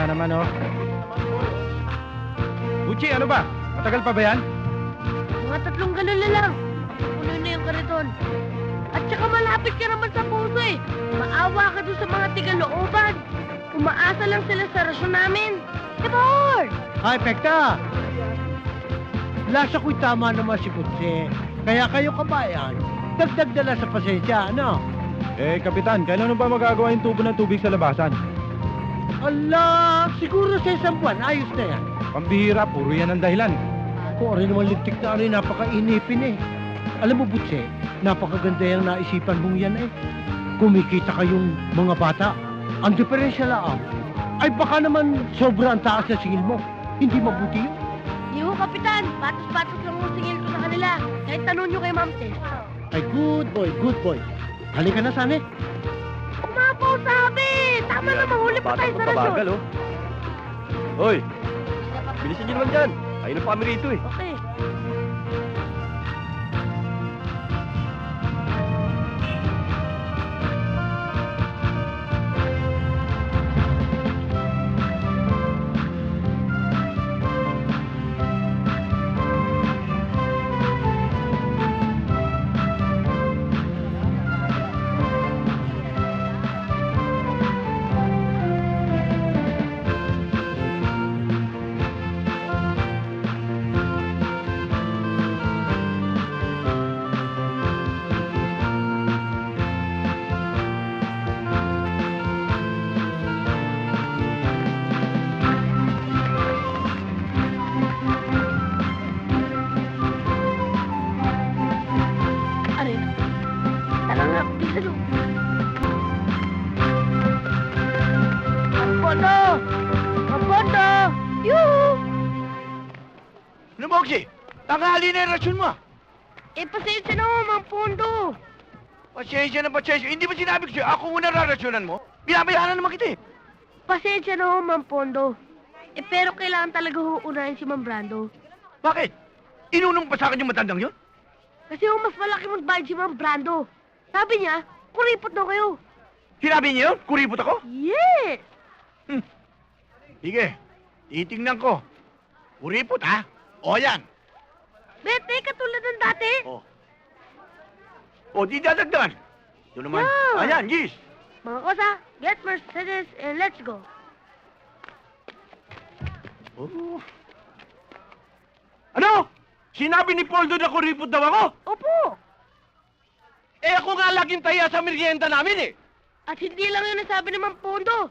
na naman, oh. Buchi, ano ba? Matagal pa ba yan? Mga 3 galon na lang. Puno na yung kariton. At saka malapit ka naman sa puso eh. Maawa ka doon sa mga tigalooban. Umaasa lang sila sa rasyon namin. Tibor! Ay, Pekta! Lasa ko'y tama naman si Kutse. Kaya kayo kabayan, dagdag dala sa pasensya, ano? Eh, Kapitan, kailan ba magagawa yung tubo ng tubig sa labasan? Ala, siguro sa isang buwan, ayos na yan. Pambihira, puro yan ang dahilan. Kung rin naman lintik na rin, napaka-inipin eh. Alam mo, Butse, napakaganda yung naisipan mong yan eh. Kumikita kayong mga bata. Ang diferensya lang, ay baka naman sobrang taas na singil mo. Hindi mabuti yun. Iyo, Kapitan. Patos-patos lang ang singil ko sa kanila. Kahit tanong nyo kay Ma'am Tess. Ay, good boy, good boy. Halika na, Sane. Umapaw sabi! Tama na, mahuli pa tayo sa rasyon. oh. Hoy, bilisan niyo naman dyan. Ayun ang kami rito eh. Okay. Aray na. Tara nga, bilisan mo. Ampondo! Ampondo! Yuhu! Ano, Moxie? Tanghali na yung rasyon mo. Eh, pasensya na mo, Ma'am Pondo. Pasensya na pasensya. Hindi ba sinabi ko sa'yo, ako muna rarasyonan mo? Binabayaran naman kita eh. Pasensya na mo, Ma'am Pondo. Eh, pero kailangan talaga uunahin si Ma'am Brando. Bakit? Inunong pa sa akin yung matandang yun? Kasi mas malaki magbayad si Ma'am Brando. Sabi niya, kuripot daw kayo. Sinabi niya yun? Kuripot ako? Yes! Sige, titingnan ko. Kuripot, ha? O, yan. Bete, katulad ng dati. O, di dadagdagan. Ito naman. Yeah. Ayan, Gis. Mga kosa, get Mercedes and let's go. Oh. Ano? Sinabi ni Poldo na kuripot daw ako? Opo! Eh, ako nga laging taya sa merienda namin eh. At hindi lang yun ang sabi ni Ma'am Pondo.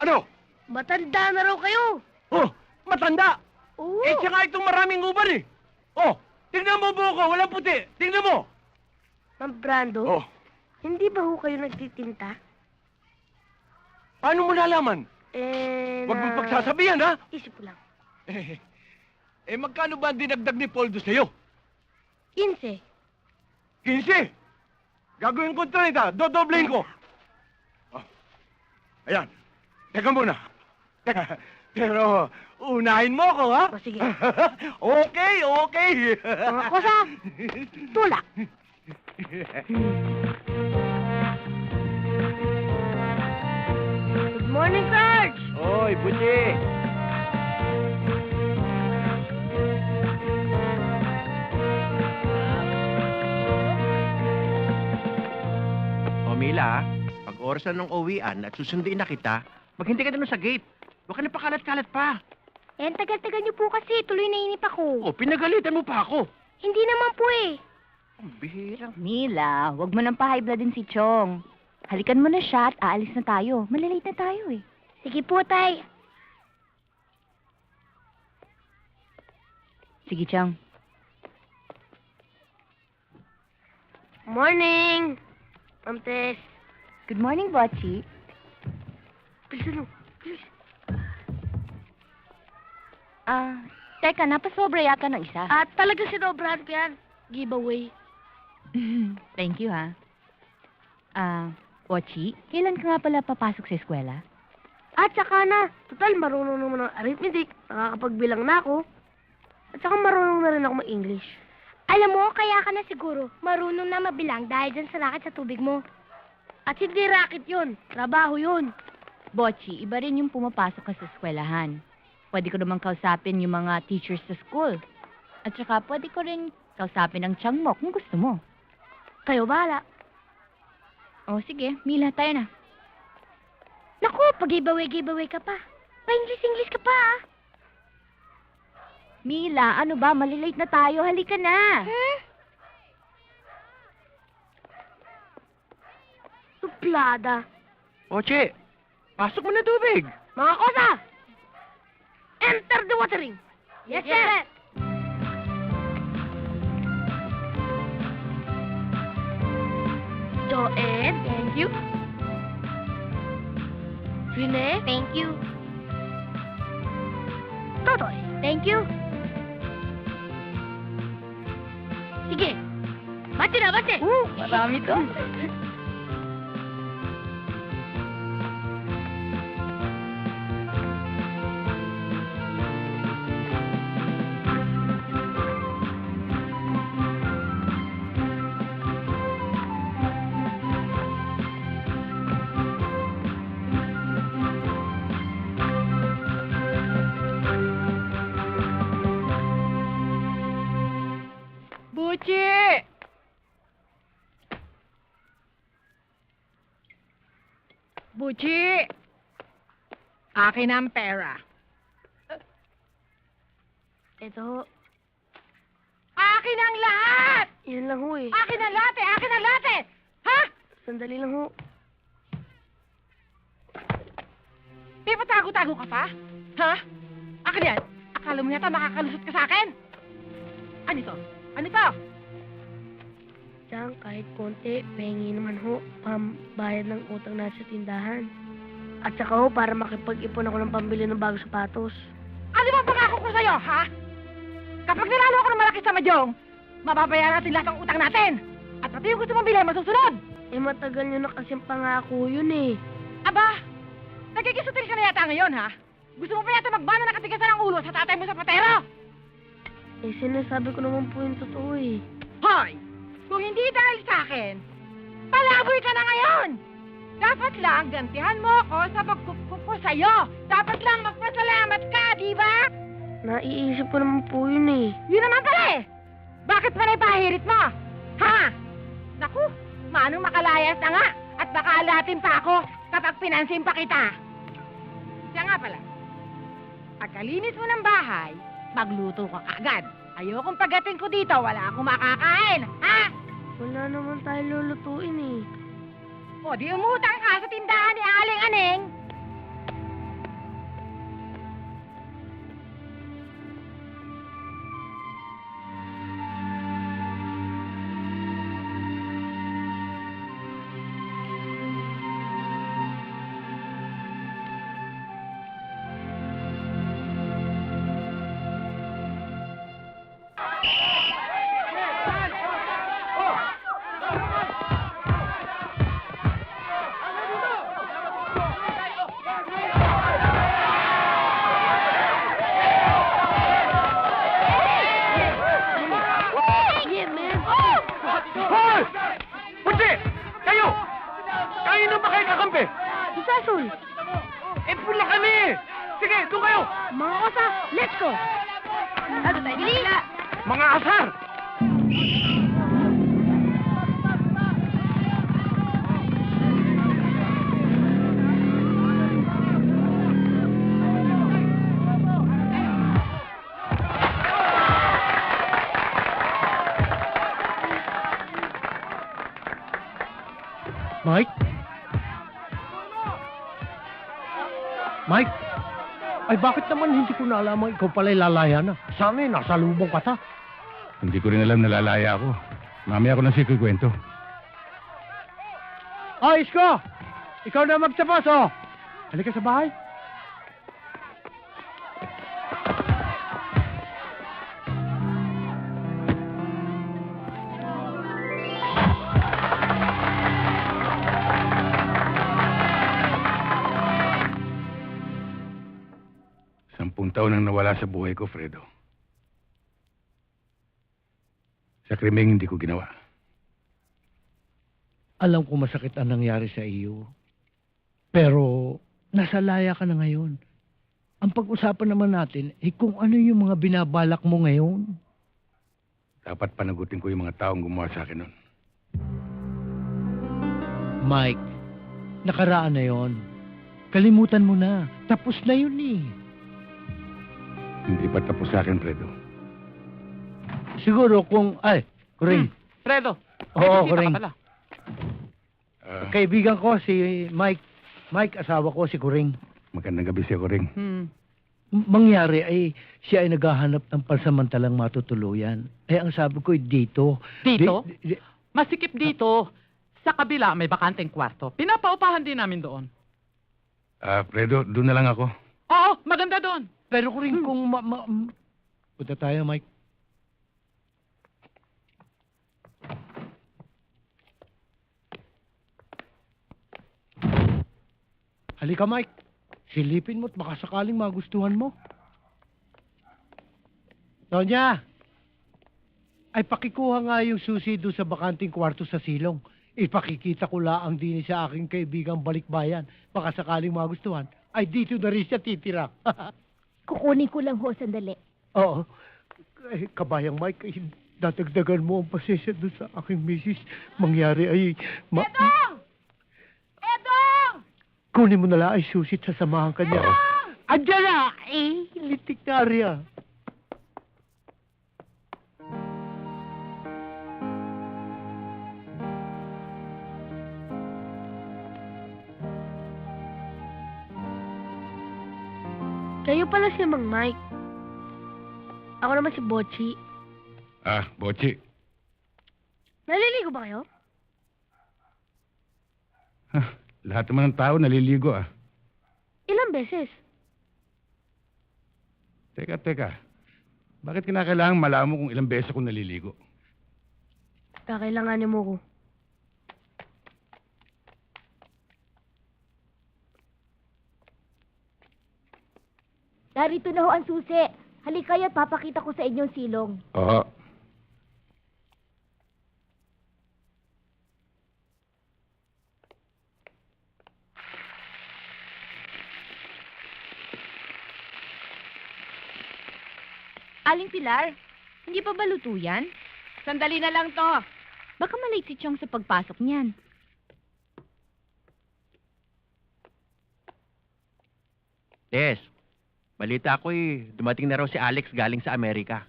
Ano? Matanda na raw kayo. Oh, matanda. Oo. Eh, tsaka itong maraming uban eh. Oh, tingnan mo buko, walang puti. Tingnan mo. Ma'am Brando, Oh, hindi ba ho kayo nagtitinta? paano mo nalaman? Huwag mong pagsasabihan, ha? Isip ko lang. Magkano ba ang dinagdag ni Poldo sa'yo? 15. 15. Gagawin ko 30. Dodoblein ko. Oh. Ayan. Teka muna. Pero, unahin mo ako, ha? O, sige. Okay, okay. Mga kosa, tulak. Good morning, Sarge! Oy, Buchi. O, Mila, pag orasan ng uwian at susunduin na kita, maghintay ka doon sa gate. Huwag ka na pakalat-kalat pa. Eh, tagal-tagal niyo po kasi. Tuloy nainip ako. O, pinagalitan mo pa ako. Hindi naman po eh. Ang bihirang. Mila, wag mo nang pa-high blood din si Chong. Halikan mo na siya at aalis na tayo. Malalate na tayo eh. Sige po, Tay. Sige, Chong. Morning, Ma'am Tess. Good morning, Botchi. Bilisan mo. Bilis. Teka, napasobra yata ng isa. At talaga sinobrahan ko yan. Giveaway. Thank you, ha. Botchi, kailan ka nga pala papasok sa eskwela? At saka na, total marunong naman ng arithmetic. Nakakapagbilang na ako. At saka marunong na rin ako mag-English. Alam mo, kaya ka na siguro marunong na mabilang dahil dyan sa racket sa tubig mo. At hindi racket yun, trabaho yun. Bochi, iba rin yung pumapasok ka sa eskwelahan. Pwede ko naman kausapin yung mga teachers sa school. At saka pwede ko rin kausapin ang tiyang mo kung gusto mo. Kayo bahala. O sige, Mila, tayo na. Naku, pag-giveaway ka pa. Pa-English ka pa, ah. Mila, ano ba? Malilate na tayo. Halika na. Suplada. Oche, pasok mo na tubig. Mga kosa! Enter the watering! Yes, sir! Joanne, thank you. Rene, thank you. Totoy, thank you. Sige, bati na, bati! Marami to. Buchi! Buchi! Akin ang pera. Ito, Akin ang lahat! yan lang ho eh. Akin ang lahat eh! Akin ang lahat eh! Ha? Sandali lang ho. Di ba tago-tago ka pa? Ha? Akin yan! Akala mo yata makakalusot ka sa akin? Ano ito? Ano ito? Diyan, kahit konti, pahingi naman ho, pambayad ng utang na sa tindahan. At saka ho, para makipag-ipon ako ng pambili ng bagong sapatos. Ano ba pangako ko sa'yo, ha? Kapag nilalo ako ng malaki sa Madyong, mababayaran natin lahat ng utang natin. At pati yung gusto mong bilhin, masusunod. Eh, matagal nyo na kasing pangako yun eh. Aba, nagkikisutil ka na yata ngayon, ha? Gusto mo pa yata magbano na katigasan ng ulo sa tatay mo sa patero? Eh, sinasabi ko naman po yung totoo eh. Hoy! Kung hindi dahil sa akin, palaboy ka na ngayon! Dapat lang gantihan mo ako sa pagkukup ko sa'yo. Dapat lang magpasalamat ka, di ba? Naiisip ko naman po yun eh. Yun naman pala eh! Bakit pa naipahirit mo? Ha? Naku, manong makalayas na nga at baka alatin pa ako kapag pinansin pa kita. Siya nga pala, pagkalinis mo ng bahay, magluto ka agad. Ayokong pagdating ko dito, wala akong makakain. Ha? Wala naman tayo lulutuin eh. O di umutang ka sa tindahan ni Aling Aneng. Yeah, man! Hoy! Oche! Kayo! Kayo na ba kayo kakampi? Susasul! Eh, pula kami! Sige, doon kayo! Mga kosa, let's go! Ano tayo? Gila! Mga asar! Mike? Mike? Ay, bakit naman hindi ko nalaman ikaw pala'y lalaya na? Sa amin, nasa lubong ka ta. Hindi ko rin alam na lalaya ako. Mamaya ako nang sikikwento. Oh, Isko! Ikaw na magtapos, oh! Halika sa bahay. Taon nang nawala sa buhay ko, Fredo. Sa krimeng hindi ko ginawa. Alam ko masakit ang nangyari sa iyo. Pero nasa laya ka na ngayon. Ang pag-usapan naman natin, kung ano yung mga binabalak mo ngayon. Dapat panagutin ko yung mga taong gumawa sa akin nun. Mike, nakaraan na yon. Kalimutan mo na. Tapos na yun eh. Hindi pa tapos sa akin, Fredo. Siguro kung... Ay, Kuring. Fredo. Oo, Kita Kuring. ka pala. Kaibigan ko si Mike. Mike, asawa ko si Kuring. Magandang gabi siya ko rin. Mangyari ay siya ay naghahanap ng pansamantalang matutuluyan. Eh, ang sabi ko, dito. Dito? Di- Masikip dito. Sa kabila, may bakanteng kwarto. Pinapaupahan din namin doon. Fredo, doon na lang ako. Oo, maganda doon. Pero Kuring, kung punta tayo, Mike. Halika, Mike. Silipin mo't baka sakaling magustuhan mo. Tonya! Ay pakikuha nga yung susi doon sa bakanting kwarto sa silong. Ipakikita ko laang din sa aking kaibigang balikbayan. Baka sakaling magustuhan. Ay dito na rin siya titira. Kukunin ko lang ho sandali. Oo. Ay, kabayang Mike, ay, dadagdagan mo ang pasensya doon sa aking misis. Mangyari ay... Edong! Edong! Kunin mo na lang ay susit sa samahan ka niya. Andiyan na! Eh, litik na Arya. Kayo pala si Mang Mike. Ako naman si Bochi. Bochi. Naliligo ba kayo? Lahat naman ng tao naliligo Ilang beses? Teka. Bakit kinakailangan malaman mo kung ilang beses ako naliligo? Kakailanganin mo ko. Narito na ho ang susi. Halika kayo at papakita ko sa inyong silong. Oo. Aling Pilar, hindi pa ba luto yan? Sandali na lang to. Baka malate si Chong sa pagpasok niyan. Yes. Balita ko dumating na raw si Alex galing sa Amerika.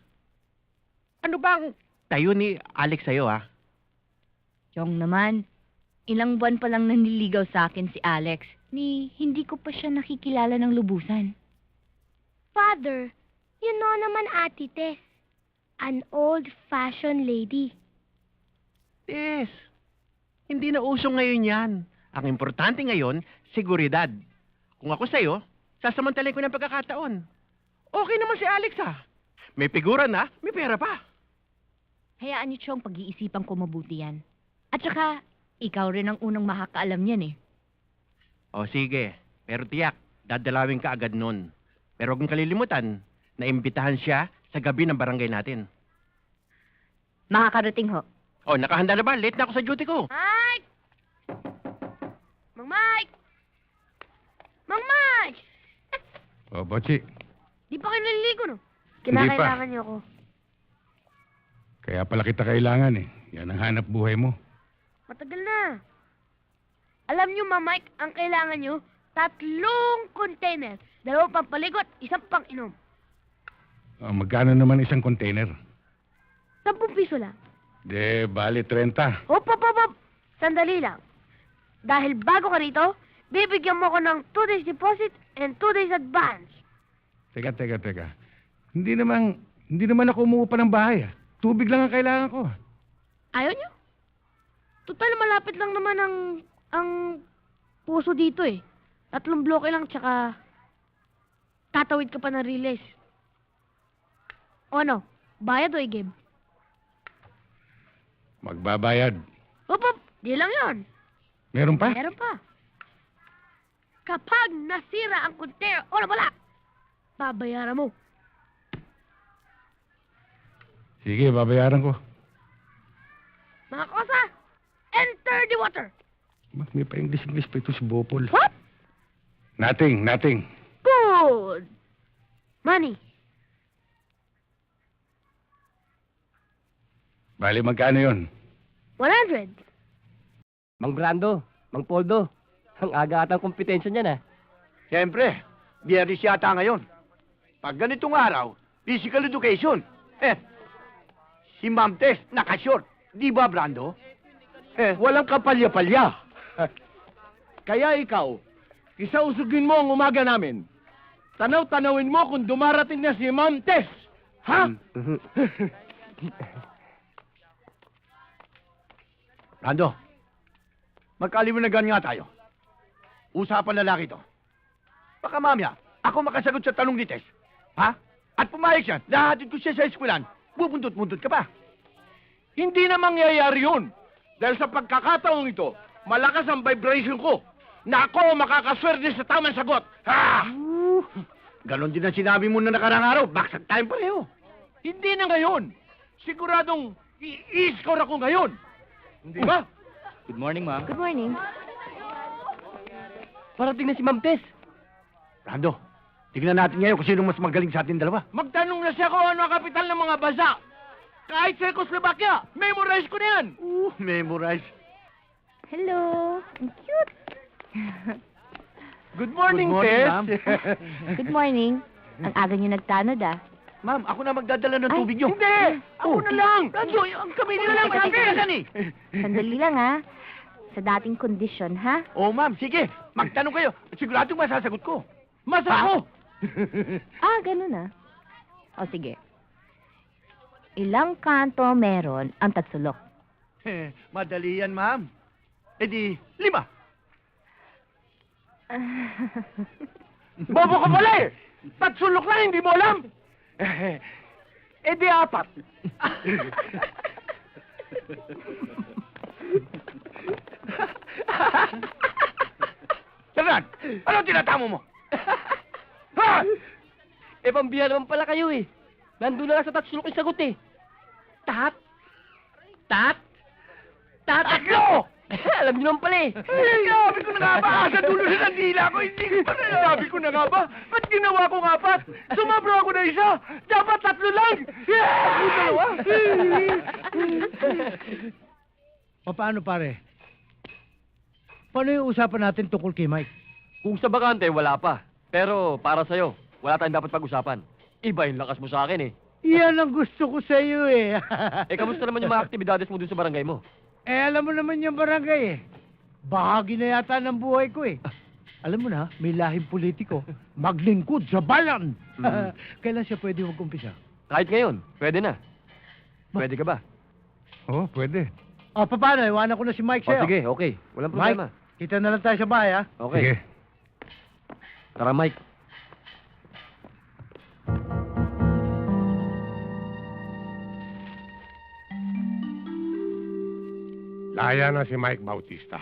Ano bang tayo ni Alex sa'yo, ha? Chong naman, ilang buwan pa lang nanliligaw sa akin si Alex. Hindi ko pa siya nakikilala ng lubusan. Father, you know naman Ate Tess. An old-fashioned lady. Yes. Hindi na uso ngayon yan. Ang importante ngayon, seguridad. Kung ako sa'yo, sasamantalay ko ng pagkakataon. Okay naman si Alex, ha? May figura na, may pera pa. Hayaan niyo, Chong, pag-iisipan ko mabuti yan. At saka, ikaw rin ang unang makakaalam yan eh. O sige, pero tiyak, dadalawin ka agad nun. Pero huwag mong kalilimutan na imbitahan siya sa gabi ng barangay natin. Makakarating ho. O, nakahanda na ba? Late na ako sa duty ko. Mike! Mang Mike! Mang Mike! Bochi. Di pa kayo naliligo, no? Hindi pa. Kinakailangan niyo ako. Kaya pala kita kailangan Yan ang hanap buhay mo. Matagal na. Alam niyo, Mang Mike, ang kailangan niyo, 3 container. 2 pampaligot, 1 pang inom. Magkano naman isang container? 10 piso lang. Bali 30. Hop. Sandali lang. Dahil bago ka rito, bibigyan mo ko ng 2 days deposit and 2 days advance. Teka. Hindi naman ako umuupa ng bahay Tubig lang ang kailangan ko. Ayaw niyo? Total, malapit lang naman ang puso dito eh. 3 bloke lang, tsaka tatawid ka pa ng relays. O ano? Bayad o i-give? Magbabayad. Hop. Di lang yon. Meron pa? Meron pa. Kapag nasira ang container o nawala, babayaran mo. Sige, babayaran ko. Mga kosa, enter the water. May pa English pa ito si Bopol. What? Nothing. Good. Money. Bali, magkano yun? 100. Mang Brando, Mang Poldo, ang aga atang kompetensya niyan, Siyempre, biyernes yata ngayon. Pag ganitong araw, physical education. Si Ma'am Tess, nakashort. Di ba, Brando? Walang kapalya-palya. Kaya ikaw, isausugin mo ang umaga namin. Tanaw-tanawin mo kung dumarating na si Ma'am Tess. Ha? Brando, magkaliwanagan nga tayo. Usapan lalaki to. Baka mamaya, ako makasagot sa tanong ni Tess. Ha? At pumayag siya, lahatid ko siya sa eskwelahan. Bubuntot-buntot ka pa. Hindi na mangyayari yun. Dahil sa pagkakataong ito, malakas ang vibration ko na ako ang makakaswerte sa tamang sagot. Ha? Ganon din ang sinabi mo na nakarang araw. Baksak tayong pareho. Hindi na ngayon. Siguradong i-score ako ngayon. Hindi ba? Good morning, ma'am. Good morning. Parating na si Ma'am Tess. Brando, tignan natin ngayon kung sino mas magaling sa ating dalawa. Magtanong na siya kung ano ang kapital ng mga bansa. Kahit Czechoslovakia, memorize ko na yan. Memorize. Hello. Ang cute. Good morning, Good morning, Tess. ma'am. Good morning. Ang aga niyo nagtanod, Ma'am, ako na magdadala ng Ay, tubig niyo. Hindi! Ako na lang! Brando, ang kami nila lang magkakasan eh. Sandali lang, Sa dating kondisyon, ha? Oh, ma'am, sige. Magtanong kayo. Siguradong masasagot ko. Masako! Ganun, O, sige. Ilang kanto meron ang tagsulok? Madali yan, ma'am. Eh di, 5. Bobo ka pala eh! Tagsulok lang, hindi mo alam! Di 4. Fernand, ano tinatamo mo? Ha? Pambiya naman pala kayo eh. Nandun na lang sa tagsulok yung sagot eh. Tatlo! Alam niyo naman pala eh. Sabi ko na nga ba, sa dulo na ng dila ko, hindi ko pa Sabi ko na nga ba, ba't ginawa ko 4? Sumabro ako na isa! Dapat 3 lang! Paano pare? Paano yung usapan natin tungkol kay Mike? Kung sa bakante, wala pa. Pero para sa'yo, wala tayong dapat pag-usapan. Iba yung lakas mo sa akin eh. Yan ang gusto ko sa iyo eh. Kamusta naman yung mga aktibidades mo dun sa barangay mo? Alam mo naman yung barangay eh. Bahagi na yata ng buhay ko eh. Alam mo na, may lahing politiko. Maglingkod sa bayan. Kailan siya pwede mag-umpisa? Kahit ngayon, pwede na. Pwede ka ba? Oo, pwede. Paano? Iwanan ko na si Mike sa'yo. Sige, okay. Walang problema. Mike, kita na lang tayo sa bahay, ha? Okay. Sige. Tara, Mike. Laya na si Mike Bautista.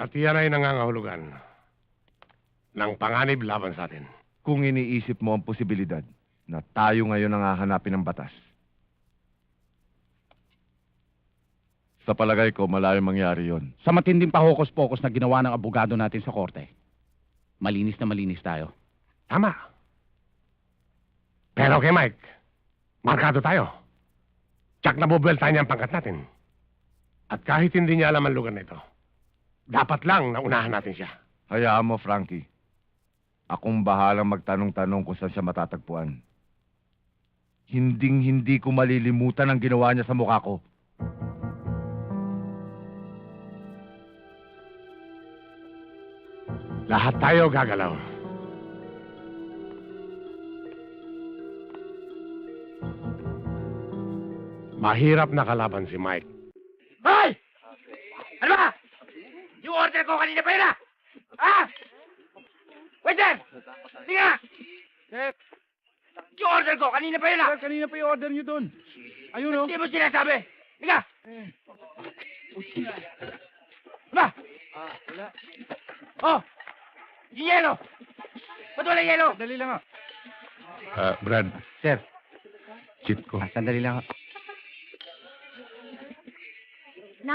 At iyan ay nangangahulugan ng panganib laban sa atin. Kung iniisip mo ang posibilidad na tayo ngayon ang hahanapin ng batas, sa palagay ko, malayo mangyari yon. Sa matinding pahokos-pokos na ginawa ng abogado natin sa korte, malinis na malinis tayo. Tama. Pero kay Mike, markado tayo. Tsak na bubelta niya ang pangkat natin. At kahit hindi niya alam ang lugar na ito, dapat lang na unahan natin siya. Hayaan mo, Frankie. Akong bahalang magtanong-tanong kung saan siya matatagpuan. Hinding-hindi ko malilimutan ang ginawa niya sa mukha ko. Lahat tayo gagalaw. Mahirap na kalaban si Mike. Hoy! Ano ba? Yung order ko kanina pa yun ah! Ha? Waiter! Sige nga! Yung order ko kanina pa yun ah! Kanina pa yung order nyo doon. Ayun, oh. Hindi mo sinasabi! Sige! Ba? Wala. Oh! Yung yelo! Ba't wala yelo? Dali lang, Brad. Sir. Cheat ko. Sandali lang.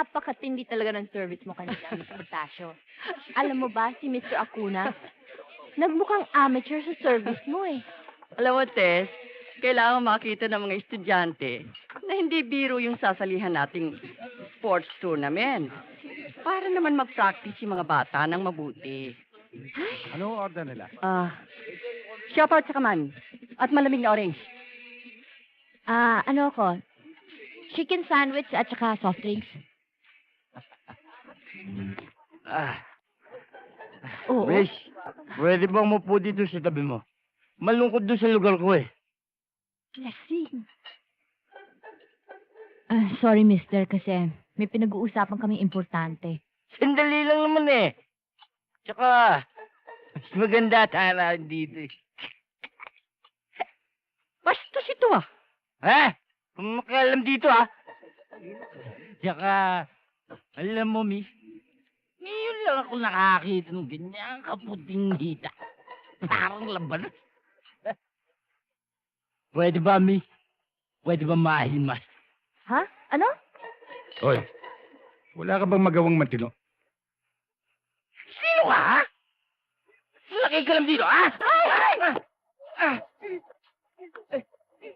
Napakatindi talaga ng service mo kanina, Mr. Tasio. Alam mo ba, si Mr. Acuna, nagmukhang amateur sa service mo eh. Alam mo, Tess, kailangan makita ng mga estudyante na hindi biro yung sasalihan nating sports tournament. Para naman mag-practice yung mga bata ng mabuti. Ano order nila? Shopper at man. At malamig na orange. Ano ako? Chicken sandwich at saka soft drinks. Oo. Miss, pwede bang umupo dito sa tabi mo? Malungkot doon sa lugar ko eh. Lasing. Sorry, mister, kasi may pinag-uusapan kaming importante. Sandali lang naman eh. Tsaka, mas maganda tayo dito eh. Bastos ito ah. Ha? Kumakalam dito ah. Tsaka, alam mo, miss, ngayon lang ako nakakita ng ganyang kaputing hita. Parang laban. Pwede ba, miss? Pwede ba mahimas? Ha? Ano? Hoy, wala ka bang magawang matino? Sino ka, ha? Laki ka lang dito, ha?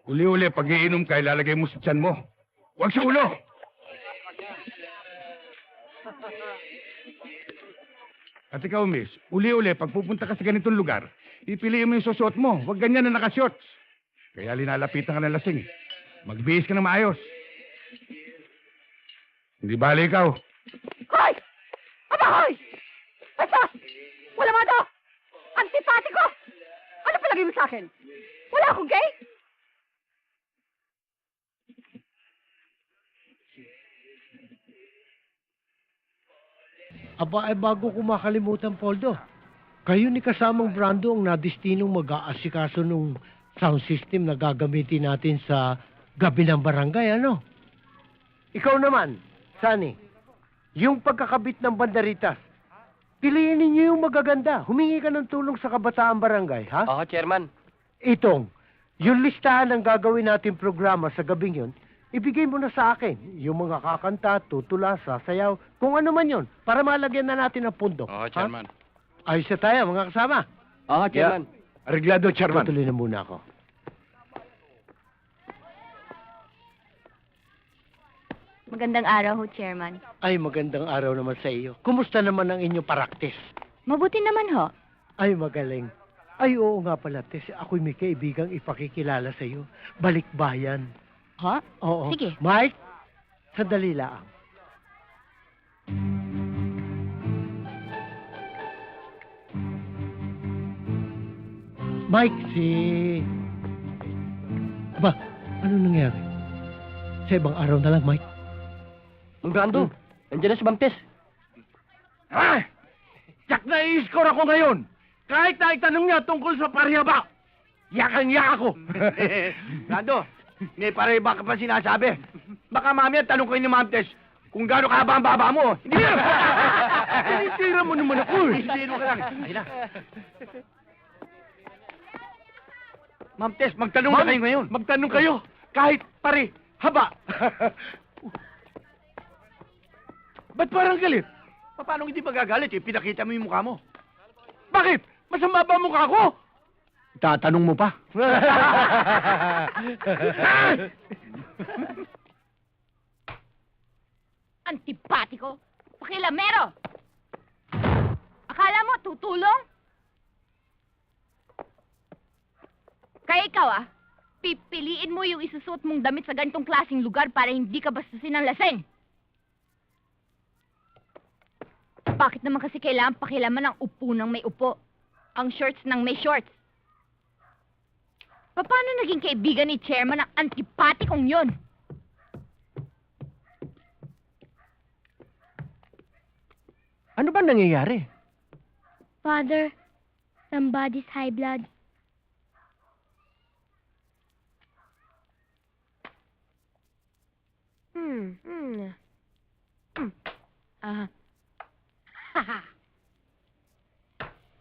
Uli-uli, pag iinom ka, ilalagay mo sa tiyan mo. Huwag sa ulo! At ikaw, miss, uli-uli, pag pupunta ka sa ganitong lugar, ipiliin mo yung susuot mo. Huwag ganyan na nakashorts. Kaya linalapitan ka ng lasing. Magbihis ka ng maayos. Hindi bali ikaw. Hoy! Aba, hoy! Basta! Wala mo ito! Antipati ko! Ano palagay mo sa akin? Wala akong gay? Aba, bago ko makalimutan, Poldo. Kayo ni kasamang Brando ang nadestinong mag-aasikaso nung sound system na gagamitin natin sa gabi ng barangay, ano? Ikaw naman, Sunny, yung pagkakabit ng banderitas, piliin ninyo yung magaganda. Humingi ka ng tulong sa kabataan barangay, ha? Oo, chairman. Itong, yung listahan ng gagawin natin programa sa gabing yun, ibigay mo na sa akin. Yung mga kakanta, tutula, sasayaw, kung ano man yun, para malagyan na natin ang pundo. Oo, chairman. Ayos na tayo, mga kasama. Oo, chairman. Arreglado, chairman. Tutuloy na muna ako. Magandang araw ho, Chairman. Ay, magandang araw naman sa iyo. Kumusta naman ang inyong practice? Mabuti naman ho. Ay, magaling. Ay, oo nga pala, Tess. Ako'y may kaibigang ipakikilala sa iyo. Balikbayan. Ha? Oo. Sige. Mike, sandali lang. Mike, Ba, ano nangyari? Sa ibang araw na lang, Mike. Ang Brando, nandiyan na si Ma'am Tess. Ha? Tsak na i-score ako ngayon. Kahit na itanong niya tungkol sa parehaba. Yakang-yak ako. Brando, may parehaba ka pa sinasabi. Baka mamaya tanong kayo ni Ma'am Tess kung gaano kahaba ang baba mo. Hindi na! Sinisira mo naman ako eh. Sino ka lang. Ayun na. Ma'am Tess, magtanong na kayo ngayon. Magtanong kayo. Kahit pare, haba. Ba't parang galit? Paano hindi magagalit eh? Pinakita mo yung mukha mo. Bakit? Masama ba ang mukha ko? Tatanong mo pa. Antipatiko! Pakilamero! Akala mo, tutulong? Kaya ikaw pipiliin mo yung isusuot mong damit sa ganitong klaseng lugar para hindi ka bastusin ng lasing. Bakit naman kasi kailangan pakilaman ang upo ng may upo? Ang shorts ng may shorts? Paano naging kaibigan ni Chairman ang antipatikong yun? Ano ba nangyayari? Father, somebody's high blood.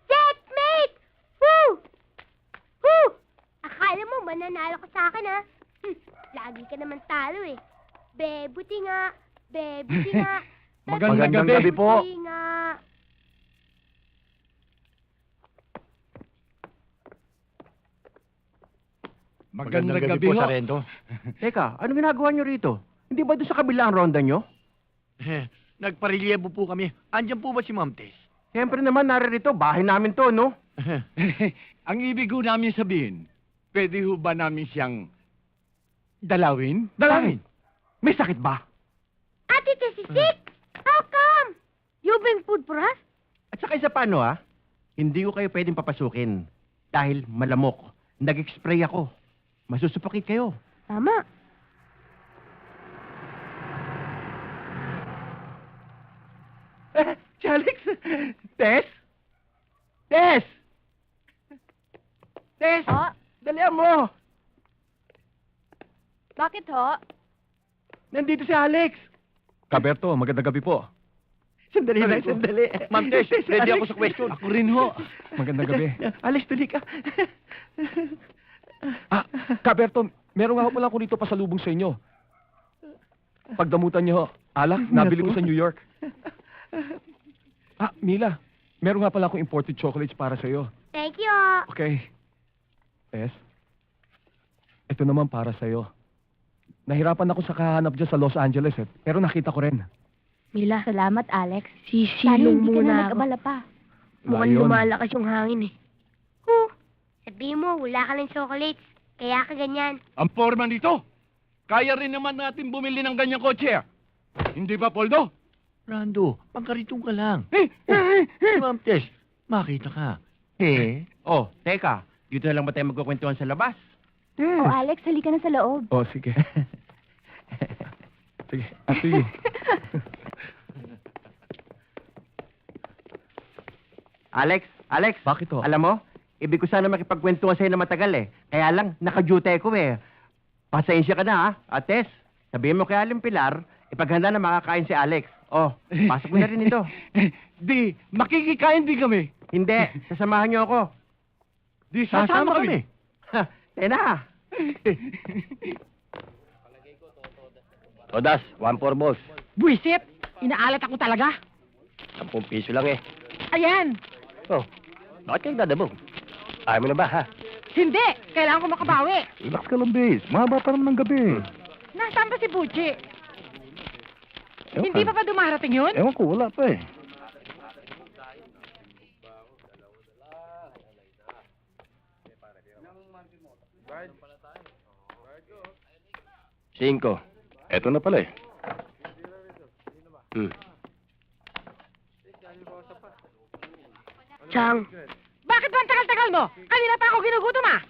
Checkmate! Woo! Woo! Akala mo mananalo ka sa akin, ha? Lagi ka naman talo, eh. Be, buti nga, Baby nga. Magandang gabi po. Baby nga. Magandang gabi ho. Sarento. Teka, ano ginagawa nyo rito? Hindi ba doon sa kabila ang ronda nyo? Nagparelyebo po kami. Andyan po ba si Ma'am Tess? Siyempre naman, naririto. Bahay namin to, no? Ang ibig ho namin sabihin, pwede ho ba namin siyang dalawin? Dalangin. May sakit ba? Ate Tess is sick. How come? You bring food for us? At saka isa paano, ha? Hindi ko kayo pwedeng papasukin. Dahil malamok. Nag-spray ako. Masusupakit kayo. Tama. Si Alex! Tess? Tess! Tess! Ho? Dalihan mo! Bakit ho? Nandito si Alex! Kaberto, magandang gabi po. Sandali lang, sandali. Ma'am Tess, ready ako sa question. Ako rin ho. Magandang gabi. Alex, tuloy ka. Kaberto, meron nga ho pala ako rito pasalubong sa inyo. Pagdamutan niyo ho. Alak, nabili ko sa New York. Mila, meron nga pala akong imported chocolates para sa iyo. Thank you. Okay. Tess, ito naman para sa iyo. Nahirapan ako sa kahanap dyan sa Los Angeles pero nakita ko rin. Mila, Salamat, Alex. Sana sisilong hindi ka na muna ako. nag-abala pa. Mukhang Layon. lumalakas yung hangin eh. Sabihin mo, wala ka ng chocolates. Kaya ka ganyan. Ang foreman dito, kaya rin naman natin bumili ng ganyang kotse. Hindi ba, Poldo? Rando, pangkaritong ka lang. Si Ma'am Tess, makita ka. Oh, teka. Dito na lang ba tayo magkukwentuhan sa labas? Oh, Alex, halika na sa loob. Oh, sige. Sige. Sige. Alex. Bakit ho? Alam mo, ibig ko sana makipagkwentuhan sa'yo na matagal eh. Kaya lang, naka-duty ko eh. Pasensya ka na ha. Tess, sabihin mo kay Aling Pilar, ipaghanda na makakain si Alex. Oh, pasok mo na rin ito. Di, makikikain din kami. Hindi, sasamahan niyo ako. Di, sasama kami. Tayo na. Todas, 1-4 boss. Buisit! Inaalat ako talaga. 10 piso lang eh. Ayan! Oh, bakit kayo dadabog? Ayaw mo na ba, ha? Hindi! Kailangan ko makabawi. Relax ka lang, base. Mahaba pa naman ng gabi. Nasaan ba si Bucci? Hindi pa dumarating yun? Ewan ko, wala pa eh. Cinco. Eto na pala eh. Chang, Bakit ba ang tagal-tagal mo? Kanina pa ako ginugutom ah!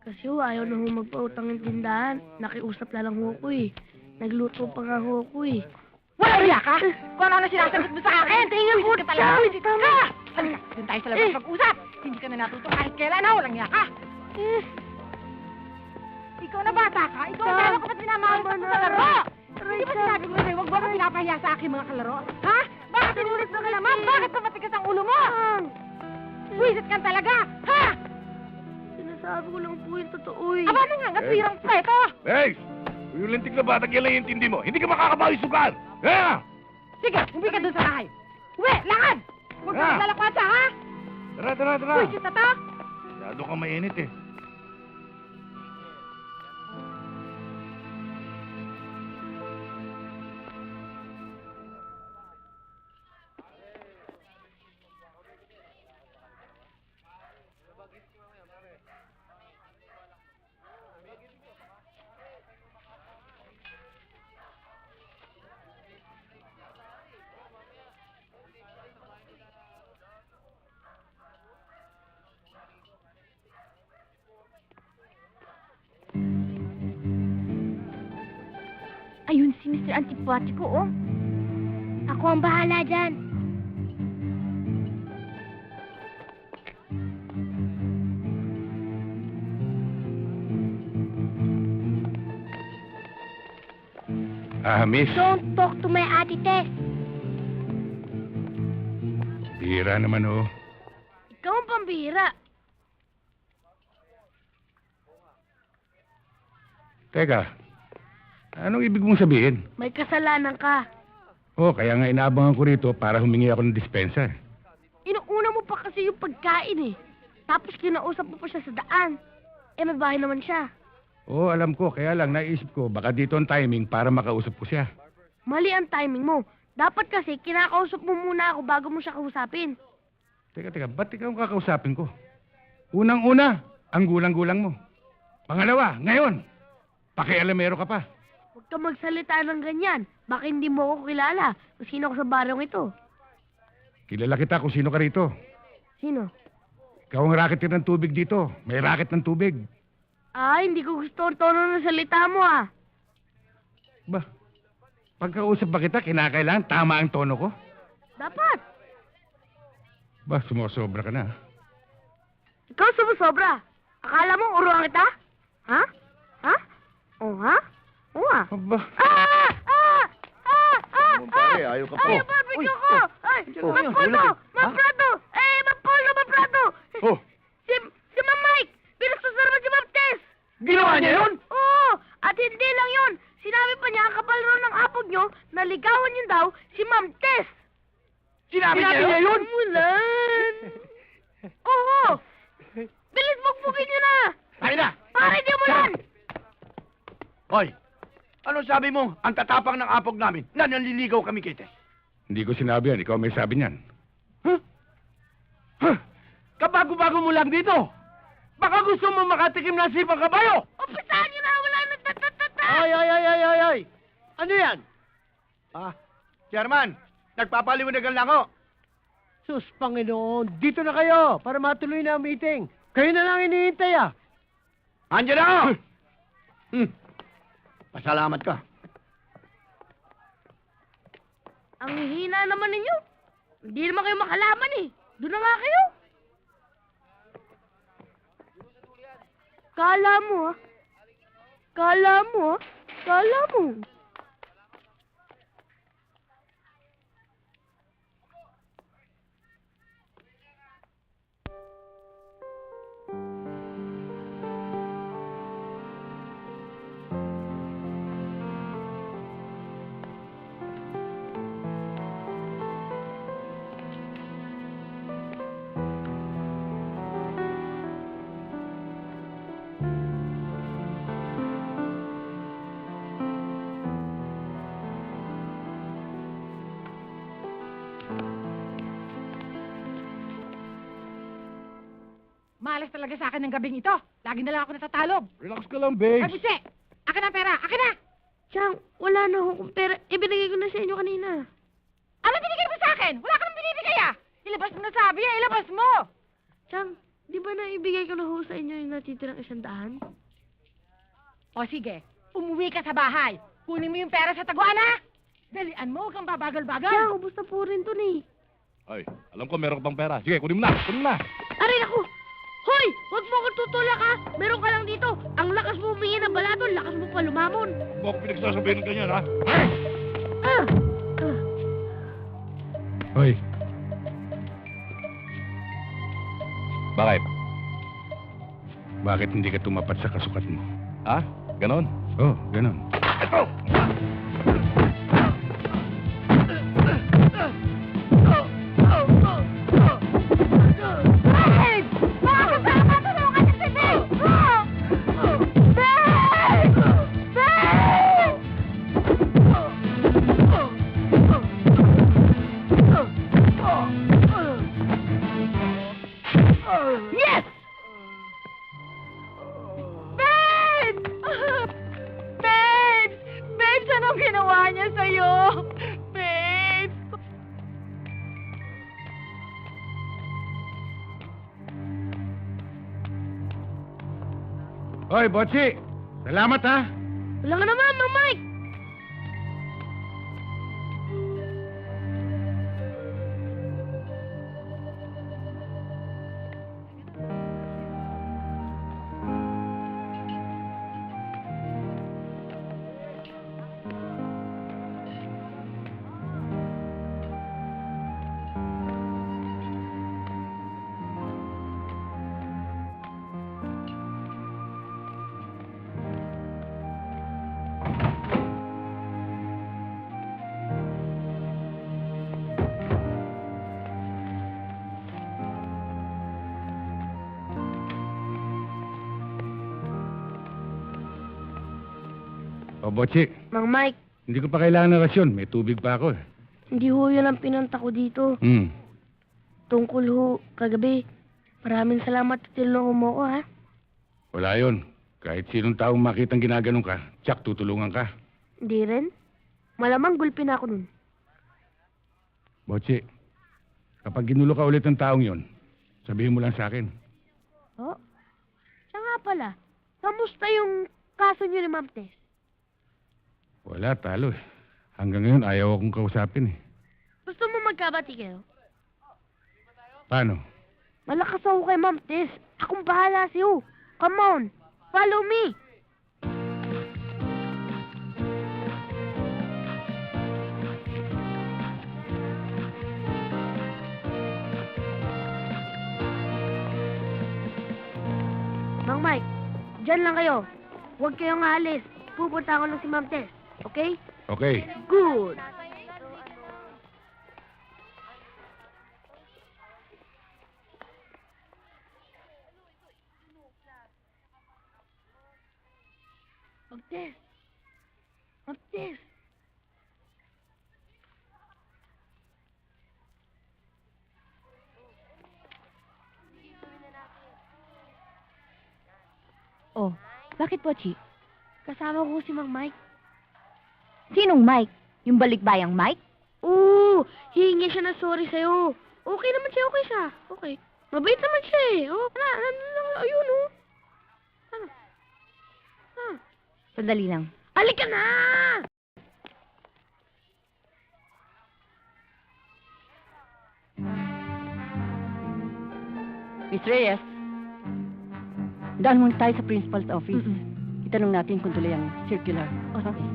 kasi ayaw na ho magpautang ng tindahan. Nakiusap na lang ho ko eh. Nagluto pa nga ho ko eh. Wala riya ka? Kung ano sinasagot mo sa akin? Tingnan ko, Buisit ka talaga, Chang, buisit ka! Halika, doon tayo sa labas mag-usap. Hindi ka na natuto kahit kailan ha, walang yaka. Ikaw na bata ka? Ikaw ang talo kapag sinamahan ka sa laro! Hindi ba sinabi ko sa'yo, huwag mo akong pinapahiya sa aking mga kalaro? Ha? Bakit inulit mo ka naman? Bakit ba matigas ang ulo mo? Buisit ka talaga! Ha? Sinasabi ko lang po yung totoo eh. Aba na nga, ngasirang preto! Hey! Yung lintik na bata, yan lang yung intindi mo. Hindi ka makakabawi sugal! Yeah! Sige, umuwi ka doon sa bahay. Uwi, lakad! Huwag ka Ah. maglalakwasa, ha? Tara. Buisit na to! Masyado ka mainit eh. Ayun si Mr. Antipatiko, oh. Ako ang bahala dyan. Miss. Don't talk to my Ate Tess. Bihira naman oh. Ikaw ang pambihira. Teka, Anong ibig mong sabihin? May kasalanan ka. Oh, kaya nga inaabangan ko rito para humingi ako ng dispensa. Inuuna mo pa kasi yung pagkain eh. Tapos kinausap mo pa siya sa daan. Eh, may bahay naman siya. Oo, alam ko. Kaya lang, naisip ko, baka dito ang timing para makausap ko siya. Mali ang timing mo. Dapat kasi kinakausap mo muna ako bago mo siya kausapin. Teka, ba't ikaw ang kakausapin ko? Unang-una, ang gulang-gulang mo. Pangalawa, ngayon, pakialamero ka pa. Huwag ka magsalita ng ganyan. Baka hindi mo ako kilala kung sino ako sa barong ito. Kilala kita kung sino ka rito. Sino? Ikaw ang racketeer ng tubig dito. May racket ng tubig. Ah, hindi ko gusto ang tono ng salita mo ah. Ba, pagkausap ba kita, kinakailangan tama ang tono ko? Dapat. Ba, sumusobra ka na. Ikaw sumusobra. Akala mo uruan kita? Ha? Ha? O ha? O ha? Aba, pare, ayaw ka po. Ay, barbecue ko! Ay, Oh, Mapulo! Maprato! Eh, Maprato! Oh. Si Ma'am Mike! Pinagsusarman si Ma'am Tess! Ginawa niya yun? Oo! At hindi lang yun! Sinabi pa niya ang kapal ron ng apog nyo na ligawan niyo daw si Ma'am Tess! Sinabi niya yun? Mulan! Oo! Bilis magpugin niyo na! Ay na! Pare, di mo lang! Hoy, ano sabi mo? Ang tatapang ng apog namin na nanliligaw kami kay Tess. hindi ko sinabi yan. Ikaw may sabi niyan. Kabago-bago mo lang dito. Baka gusto mo makatikim ng sipang kabayo. Umpisahan niyo na! Wala na tatatata! Ay! Ano yan? Chairman, nagpapaliwanagan lang ako. Sus, Panginoon, dito na kayo para matuloy na ang meeting. Kayo na lang hinihintay ah. Andiyan ako! Pasalamat ka. Ang hihina naman ninyo. Hindi naman kayo makalaman eh. Doon na nga kayo. Kala mo ah. Kala mo ah. Kala mo. Malas talaga sa akin ng gabing ito. Lagi na lang ako natatalog. Relax ka lang, Ay, babes. Butse! Akin ang pera! Akin na! Chang, wala na akong pera. Ibinigay ko na sa inyo kanina. Ano binigay mo sa akin? Wala ka nang binibigay ah! Ilabas mo na sabi ah! Ilabas mo! Chang, di ba na ibigay ko na ho sa inyo yung natitirang 100? O sige, umuwi ka sa bahay. Kunin mo yung pera sa taguan ha! Dalian mo, huwag kang babagal-bagal. Chang, ubos na po rin to eh. Ay, alam ko meron ka pang pera. Sige, kunin mo na. Kunin mo na. Aray ako! Hoy! Huwag mo akong tutulak ha! Meron ka lang dito. Ang lakas mo humingi ng balaton, lakas mo pa lumamon. Huwag ko pinagsasabihin ng ganyan, ha? Ah! Hoy, Bakit? bakit hindi ka tumapat sa kasukat mo? Ha? Ganon? Oh, ganun. Ito! Babe! Mga kasama! Tulungan niyo si Babe! Babe! Babe! Yes! Babe! Babe! Babe, anong ginawa niya sa'yo? Babe! Hoy, Botsi! Salamat, ha? Wala ka naman, Mang Mike! Botsi, Mang Mike, hindi ko pa kailangan ng rasyon. May tubig pa ako eh. hindi ho yun ang pinunta ko dito. Tungkol ho, kagabi. Maraming salamat at tinulungan mo ko, ha? Wala yun. Kahit sinong taong makitang ginaganon ka, tsak tutulungan ka. Hindi rin. Malamang gulpin ako nun. Botsi, kapag ginulo ka ulit ng taong yon, sabihin mo lang sa akin. Oh, siya nga pala. Kamusta yung kaso niyo ni Ma'am Tess? Wala, talo eh. Hanggang ngayon, ayaw akong kausapin eh. Gusto mo magkabati kayo? Paano? Malakas ako kay Ma'am Tess. Akong bahala sa'yo. Come on, follow me. Mang Mike, dyan lang kayo. Huwag kayong aalis. Pupunta ako lang si Ma'am Tess. Okay? Okay. Good. Ma'am Tess. Ma'am Tess. Oh, bakit po, Chi? Kasama ko si Mang Mike. Sinong Mike? Yung balikbayang Mike? Oo, hihingi siya ng sorry sa'yo. Okay naman siya, okay siya. Okay. Mabait naman siya eh. Oh, ayun oh. Sandali lang. Halika na! Miss Reyes, daan muna tayo sa principal's office. Itanong natin kung tuloy ang circular. Okay.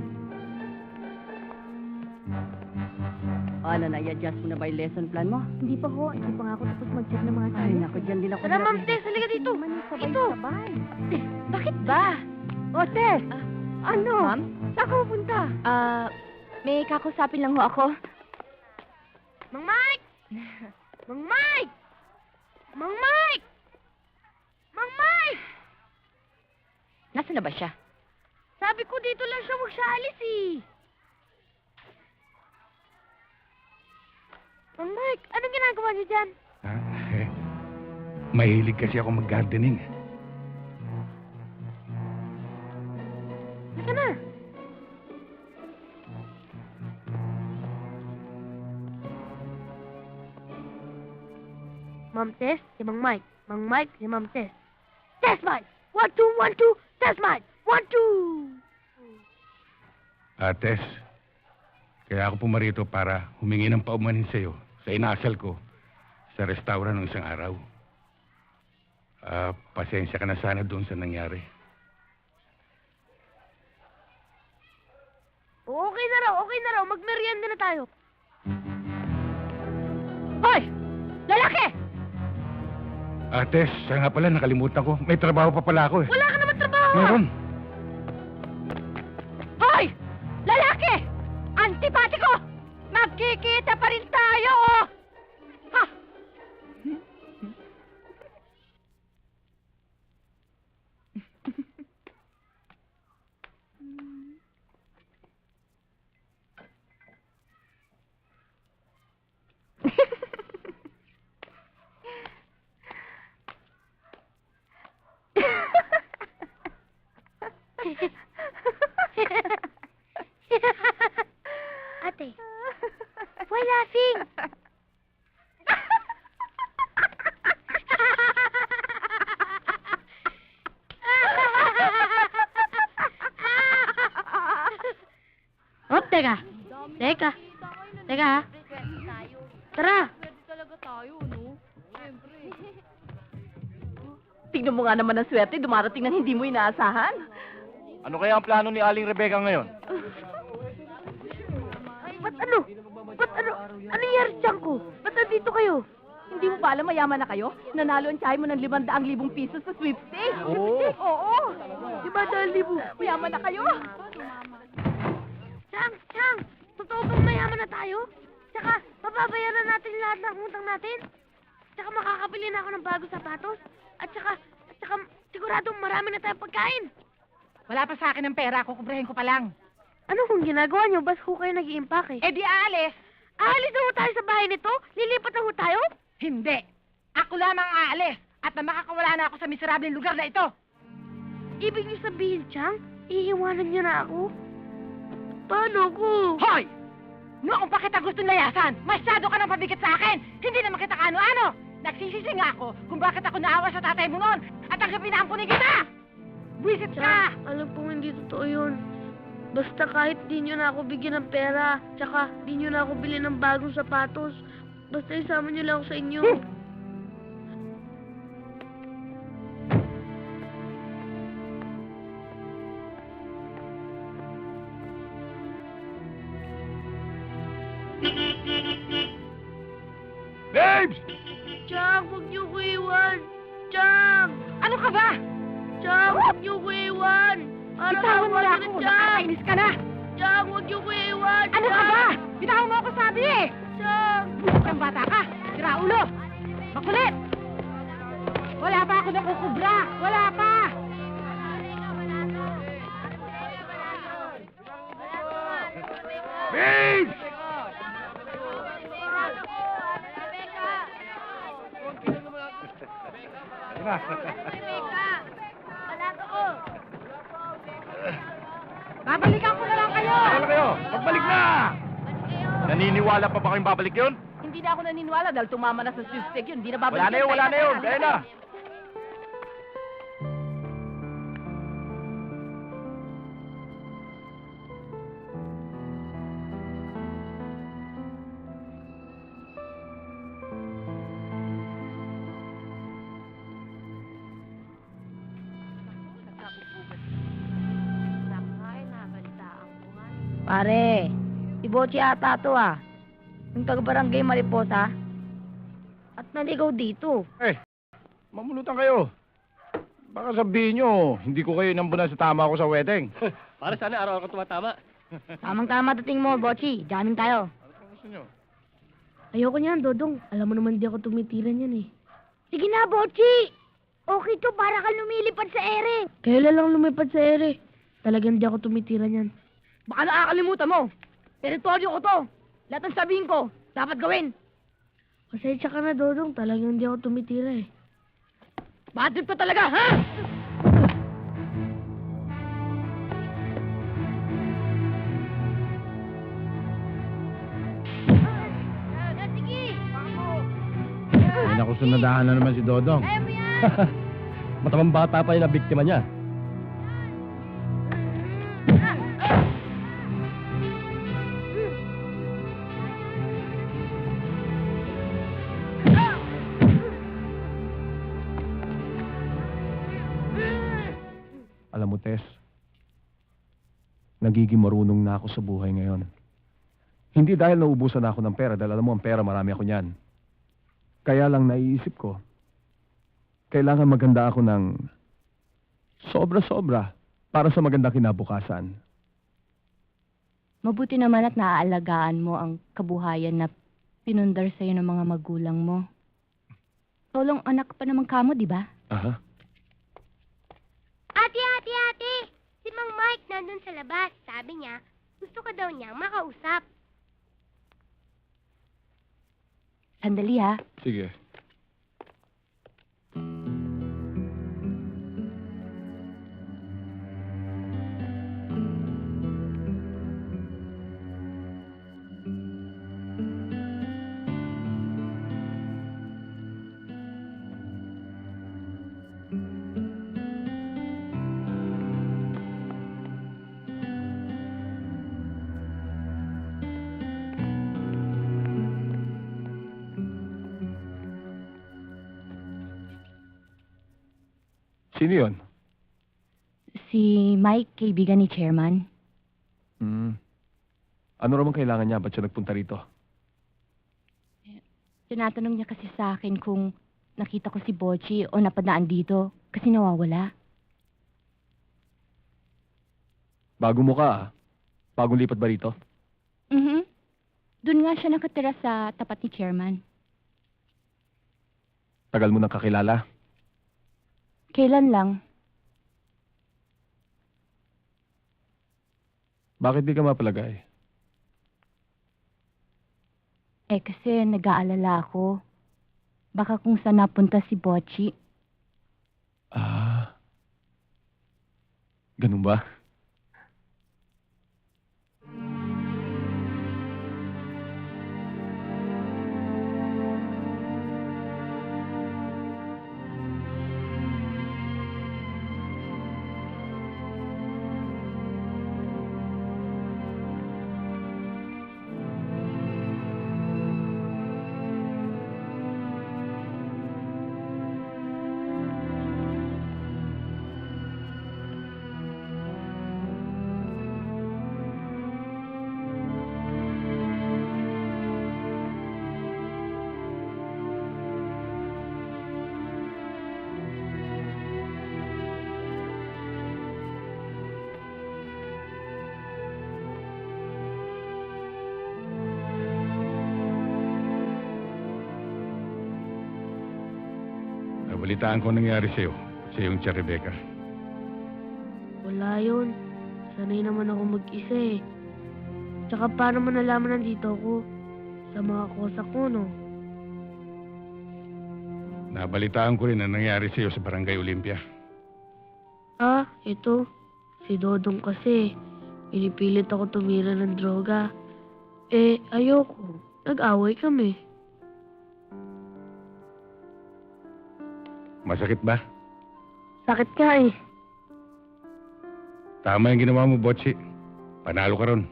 O, ano na, i-adjust mo na ba yung lesson plan mo? Hindi pa ho. Hindi pa nga ako tapos mag-check ng mga Ay, naku, dyan din ako. Tara, Ma'am Tess, halika dito. Ito. Bakit ba? O, Tess! Ano? Ma'am? Saan ka pupunta? May kakusapin lang ho ako. Mang Mike! Mang Mike! Mang Mike! Mang Mike! Nasaan na ba siya? Sabi ko dito lang siya, huwag siya alis eh. Mang Mike, anong ginagawa niyo dyan? Mahilig kasi ako mag-gardening. Halika na. Ma'am Tess, si Mang Mike. Mang Mike, si Ma'am Tess. Tess Mike! 1, 2, 1, 2. Tess Mike! 1, 2. Tess, kaya ako pumarito para humingi ng paumanhin sa'yo sa inasal ko sa restaurant ng isang araw. Pasensya ka na sana doon sa nangyari. Okay na raw. Magmerienda na tayo. Hoy! Lalaki! Tess, siya nga pala, nakalimutan ko. May trabaho pa pala ako eh. Wala ka naman trabaho. Meron. Hoy! Lalaki! Antipatiko! Magkikita pa rin tayo, oh! Ha! Ate, why laughing? Oh, teka ha. Tara. Tignan mo nga naman ang swerte, dumarating ng hindi mo inaasahan. Ano kaya ang plano ni Aling Rebecca ngayon? Ba't ano? Ano nangyari dyan ko? Ba't nandito kayo? Hindi mo ba alam mayaman na kayo? Nanalo ang tsahe mo ng 500,000 pisos sa sweepstakes. Oo. Oo. 500,000. Mayaman na kayo. Chang! Totoo bang mayaman na tayo? Tsaka, mababayaran natin lahat ng utang natin? Tsaka makakabili na ako ng bagong sapatos? At tsaka, siguradong marami na tayong pagkain. Wala pa sa akin ng pera, kukubrahin ko pa lang. Ano kung ginagawa niyo? Bas ho kayo nag-iimpake. Eh di aalis. Aalis na ho tayo sa bahay nito? Lilipat na ho tayo? Hindi. Ako lamang aalis. At na makakawala na ako sa miserableng lugar na ito. Ibig niyo sabihin, Chang, iiwanan niyo na ako? Paano ko? Hoy! Noong pa kita gusto layasan, masyado ka nang pabigat sa akin. Hindi naman kita kaano-ano. Nagsisisi nga ako kung bakit ako naawa sa tatay mo noon at ang kapinampunin kita! Buisit ka! Chang, alam kong hindi totoo yun. Basta kahit di niyo na ako bigyan ng pera, tsaka di niyo na ako bilhin ng bagong sapatos, basta isama niyo lang ako sa inyo. Babes! Chang, huwag niyo ko iwan! Chang! Ano ka ba? Chang, huwag niyo ko iwan! Bitawan mo na ako, nakakainis ka na! Chang, huwag niyo ko iwan! Ano ka ba? Bitawan mo ako sabi eh! Chang! Busit kang bata ka! Sira ulo! Makulit! Wala pa ako nakukubra! Wala pa! Babes! Babalikan ko na lang kayo! Ano kayo? Pagbalik na! Naniniwala pa ba kayong babalik yun? Hindi na ako naniniwala dahil tumama na sa suspect yun. Hindi na babalikan. Wala na yun, wala na yun. Kaya na. Pare, si Bochi ata to ah. Yung taga-barangay Mariposa. At naligaw dito. Mamulutan kayo. Baka sabihin nyo, hindi ko kayo inambunan sa tama ko sa wedding. Para sana araw ka tumatama. Tamang-tama dating mo, Bochi. Jamming tayo. Ano gusto nyo? Ayoko niyan, Dodong. Alam mo naman di ako tumitiran yan eh. Sige na, Bochi! Okay to, para ka lumilipad sa ere. Kailan lang lumipad sa ere? Talagang di ako tumitiran yan. Baka nakakalimutan mo. Teritoryo ko to. Lahat ng sabihin ko, dapat gawin. Pasensya ka na, Dodong. Talagang di ako tumitira eh. Bad trip ka talaga, ha? Ay, naku, sunadahan na naman si Dodong. Matamang bata pa yung nabiktima niya. Alam mo, Tess, nagiging marunong na ako sa buhay ngayon. Hindi dahil naubusan ako ng pera, dahil alam mo, ang pera, marami ako niyan. Kaya lang naiisip ko, kailangan maganda ako ng sobra-sobra para sa magandang kinabukasan. Mabuti naman at naaalagaan mo ang kabuhayan na pinundar sa'yo ng mga magulang mo. Solong anak pa naman kamo, di ba? Aha. Ate! Si Mang Mike nandun sa labas. Sabi niya, gusto ka daw niyang makausap. Sandali ha. Sige. Sino yun? Si Mike, kaibigan ni Chairman. Ano raman kailangan niya? Ba't siya nagpunta rito? Tinatanong niya kasi sa akin kung nakita ko si Bochi o napadaan dito kasi nawawala. Bago mo ka, ah. Bagong lipat ba rito? Doon nga siya nakatira sa tapat ni Chairman. Tagal mo nang kakilala? Kailan lang? Bakit di ka mapalagay? Eh kasi nag-aalala ako. Baka kung saan napunta si Bocci. Ah. Ganun ba? Nabalitaan ko ang nangyari sa'yo. Sa iyong Tia Rebecca. Wala yun. Sanay naman ako mag-isa eh. Tsaka paano mo nalaman nandito ako? Sa mga kosa ko, no? Nabalitaan ko rin ang nangyari sa'yo sa Barangay Olympia. Ah, ito. Si Dodong kasi. Pinipilit ako tumira ng droga. Eh, ayoko. Nag-away kami. Masakit ba? Sakit ka eh. Tama yung ginawa mo, Bocci. Panalo ka ron.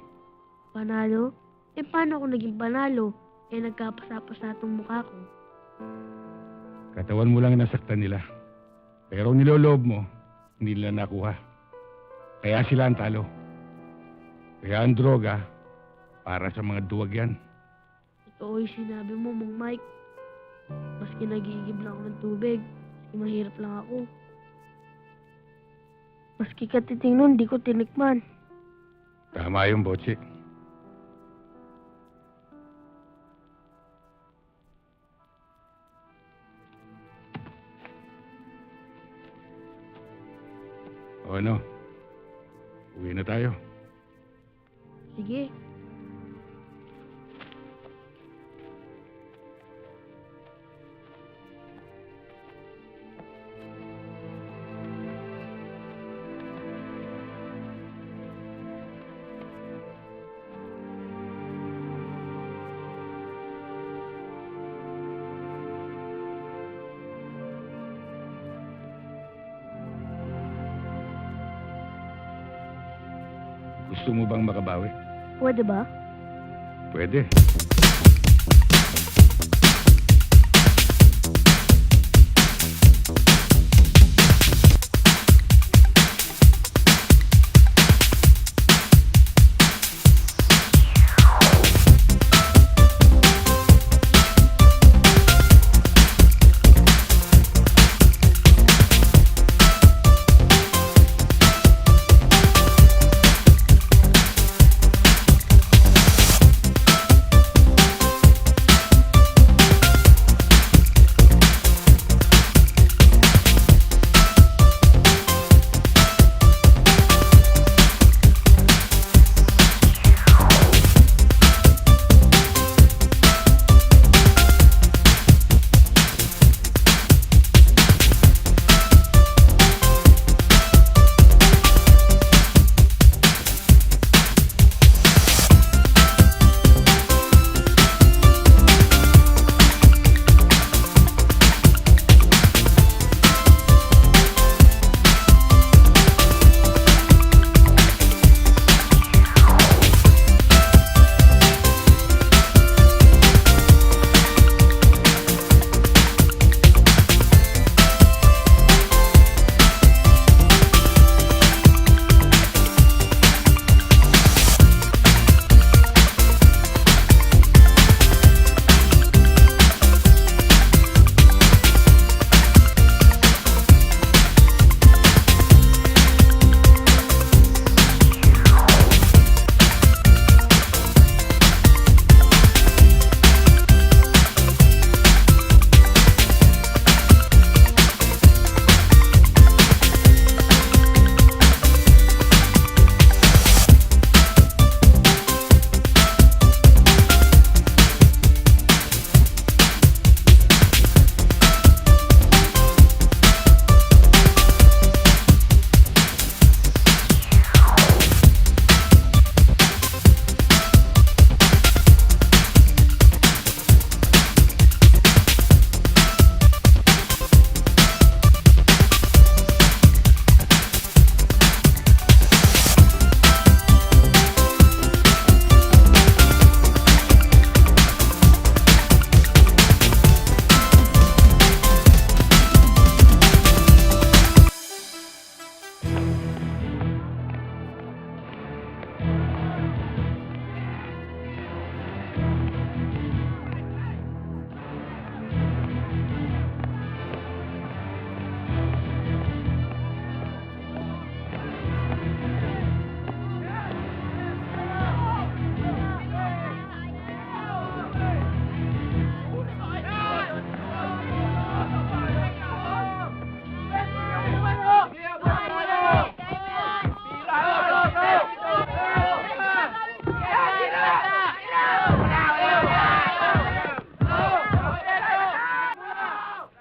Panalo? Eh, paano ako naging panalo? Eh, nagkapasa-pasa itong mukha ko. Katawan mo lang ang nasaktan nila. Pero ang niloloob mo, hindi nila nakuha. Kaya sila ang talo. Kaya ang droga, para sa mga duwag yan. Ito yung sinabi mo, Mang Mike. Maski nagigib lang ako ng tubig, maski mahirap lang ako. Maski katiting nun, di ko tinikman. Tama yung Bocci. O ano? Uwi na tayo. Sige. Gusto mo bang makabawi? Pwede ba? Pwede.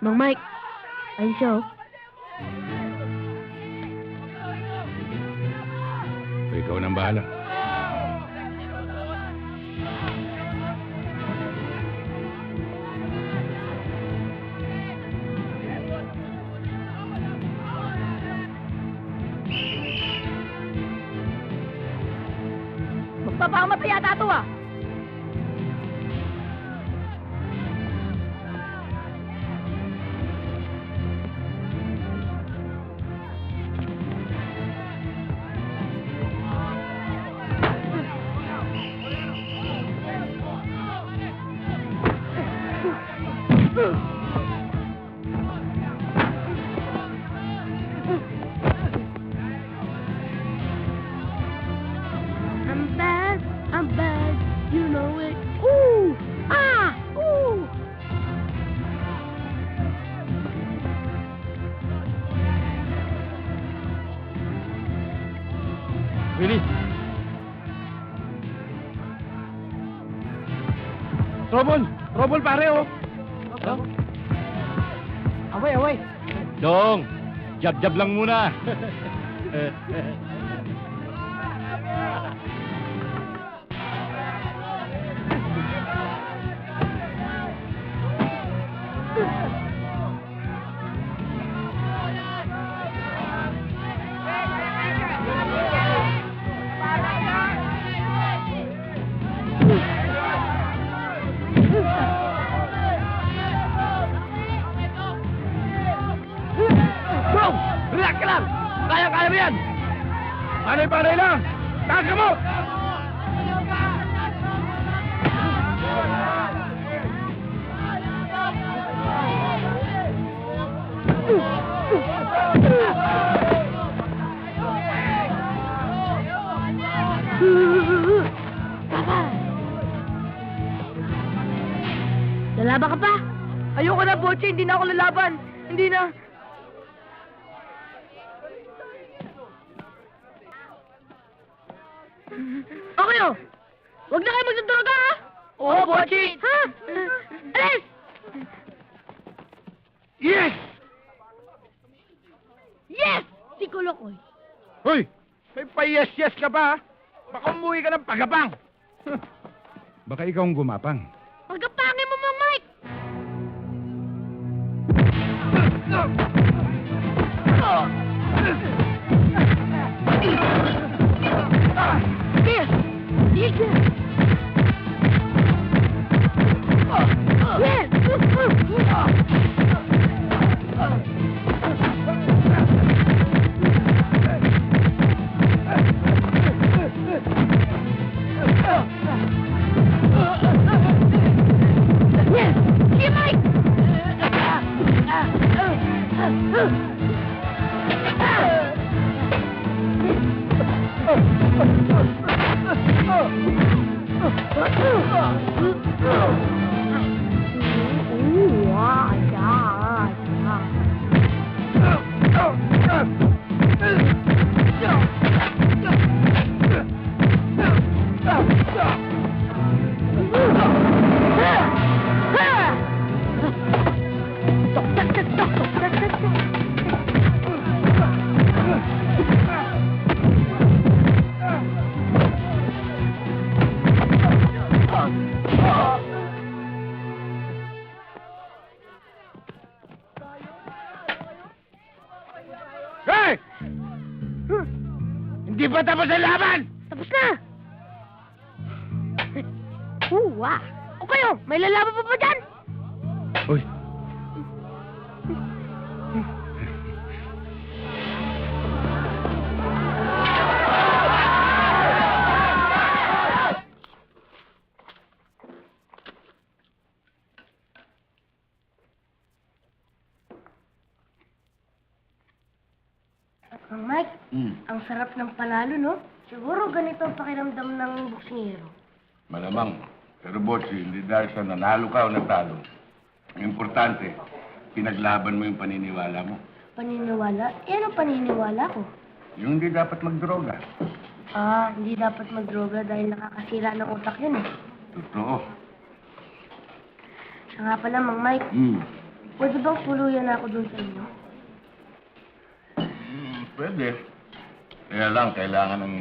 Mang Mike, ayun siya, oh. O ikaw nang bahala. Magpapamatay yata ito ah. I'm bad, you know it. Ooh! Ah! Ooh! Willie! Trouble! Trouble pare, oh! Away, away. Dong! Jab-jab lang muna. Bro! Relax ka lang! Kaya-kaya mo yan! Panay-panay lang! Taas ka mo! Lalaban ka pa? Ayoko na, Boche. Hindi na ako lalaban. Hindi na. Okay, oh. Huwag na kayo magdadroga, ha? Oo, Boche. Ha? Alis! Yes! Yes! Si Kolokoy. Hoy! May pa-yes-yes ka ba? Baka umuwi ka ng pagabang! Baka ikaw ang gumapang. Pagkapangin mo, Mang Mike! Yes! Yes! Yes! Yes! Sige, Mike! Hey! Hindi pa tapos ang laban! Tapos na! Wow! O kayo, may lalaban pa ba dyan? Uy! Mang Mike, ang sarap ng panalo, no? Siguro ganito ang pakiramdam ng boksingero. Malamang. Pero Botsi, hindi dahil sa nanalo ka o natalo. Ang importante, pinaglaban mo yung paniniwala mo. Paniniwala? Eh, anong paniniwala ko? Yung hindi dapat magdroga. Ah, hindi dapat magdroga dahil nakakasira ng utak yun, eh. Totoo. Siya nga pala, Mang Mike, Pwede bang tuluyan ako dun sa inyo? Pwede. Kaya lang, kailangan ng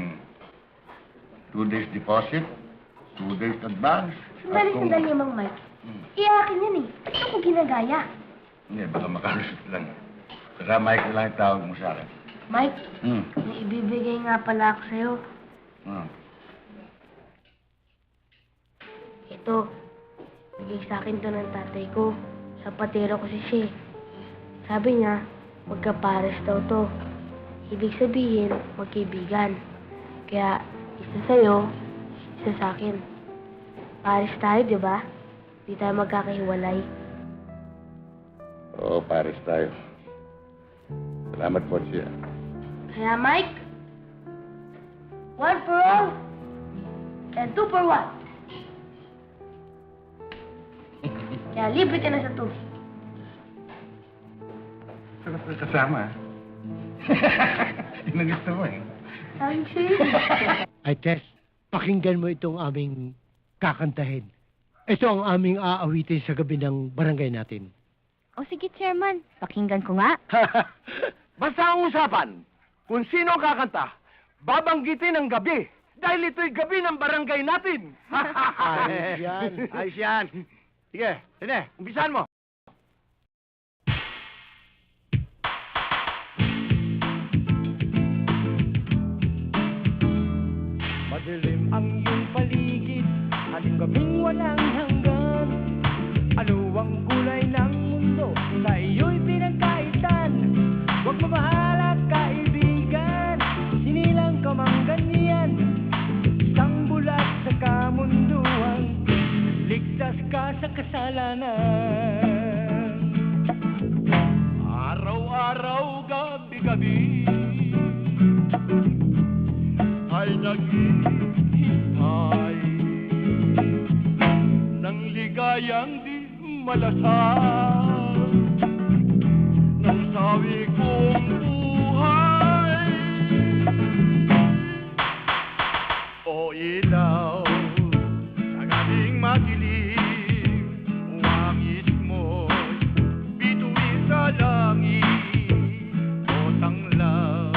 2 days deposit, 2 days advance. Sandali, Mang Mike. Iyakin yan eh. Ba't ako ginagaya? Hindi, baka makalusot lang. Saka Mike na lang yung tawag mo sa akin. Mike, may ibibigay nga pala ako sa'yo. Ito, bigay sa akin to ng tatay ko. Sa patero ko si Shea. Sabi niya, magkapares daw to. Ibig sabihin, magkaibigan. Kaya, isa sa'yo, isa sa akin. Pares tayo, di ba? Di tayo magkakahiwalay. Oo, pares tayo. Salamat po siya. Kaya, Mike, 1 for all, and 2 for 1. Kaya libre ka na sa 2. Sarap na kasama. Yun ang gusto mo eh. Thank you. Ay, Tess, pakinggan mo itong aming kakantahin. Ito ang aming aawitin sa gabi ng barangay natin. O sige, Chairman. Pakinggan ko nga. Basta ang usapan, kung sino ang kakanta, babanggitin ang gabi. Dahil ito'y gabi ng barangay natin. Ayos yan. Ayos yan. Sige, umpisahan mo. Madilim ang iyong paligid, haling gabing walang hanggan. Ano ang kulay ng mundo na iyo'y pinagkaitan? Huwag mabahala, kaibigan, sinilang ka mang ganyan. Isang bulat sa kamunduan, ligtas ka sa kasalanan. Araw-araw, gabi-gabi ay naghihintay ng ligayang di malasang ng sawi kong buhay. O ilaw sa gabing madilim, wangis mo'y bituin sa langit. O tanglang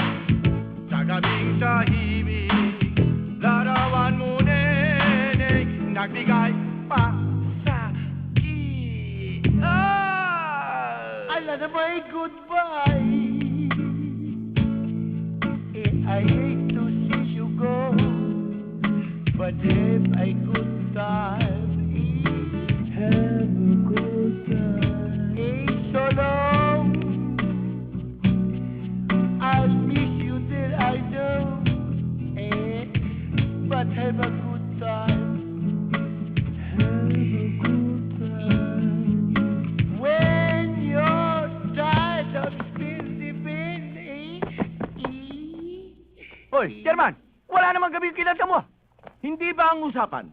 sa gabing tahimik, larawan mo, neneng, nagbigay pa sa akin. Alam na ba'y goodbye? I hate to see you go, but if I could time, have a good time. It's so long, I'll miss you till I know, but have a good time. Have a good time. When you're tired of spinning, Hoy, Chairman, wala namang gabi yung kinanta mo. Hindi ba ang usapan,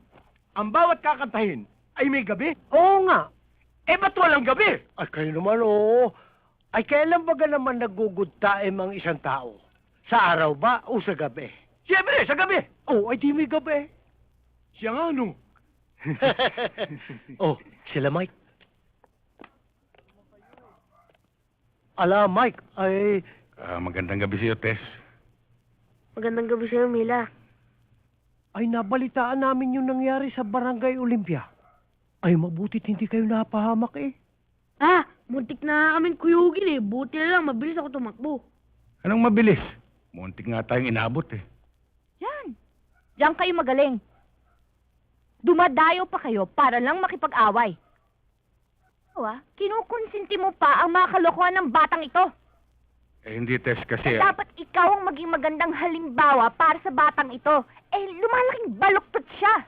ang bawat kakantahin ay may gabi? Oo nga. Eh, ba't walang gabi? Ay, kayo naman, oo. Ay, kailan ba naman nag-good time ang isang tao? Sa araw ba o sa gabi? Siyempre, sa gabi. Oh, ay di may gabi. Siya nga, no? Oh, sila Mike. Ala, Mike, ay... Magandang gabi sa'yo, Tess. Magandang gabi sa'yo, Mila. Ay, nabalitaan namin yung nangyari sa Barangay Olympia. Ay, mabutit hindi kayo napahamak eh. Ah, muntik na kaming kuyugin eh. Buti na lang, mabilis ako tumakbo. Anong mabilis? Muntik nga tayong inabot eh. Yan. Diyan kayo magaling. Dumadayo pa kayo para lang makipag-away. Kinukonsinti mo pa ang mga kalokohan ng batang ito. Eh, hindi, Tess, kasi... Dapat ikaw ang maging magandang halimbawa para sa batang ito. Eh, lumalaking baluktot siya.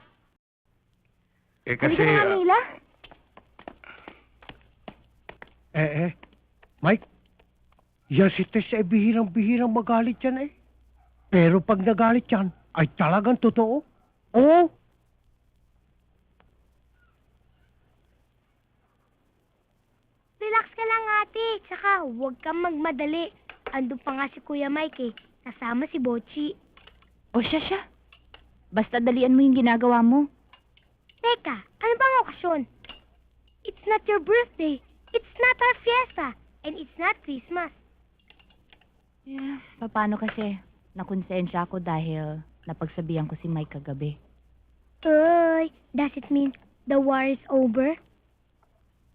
Eh, kasi... Halika na nga, Mila. Mike, yan si Tess ay bihirang-bihirang magalit yan eh. Pero pag nagalit yan, ay talagang totoo. Oo. Relax ka lang, ate. Tsaka, huwag kang magmadali. Ando pa nga si Kuya Mike eh. Kasama si Bochi. O siya. Basta dalian mo yung ginagawa mo. Teka, ano bang okasyon? It's not your birthday. It's not our fiesta, and it's not Christmas. Yeah, paano kasi? Nakonsensya ako dahil napagsabihan ko si Mike kagabi. Oy, does it mean the war is over?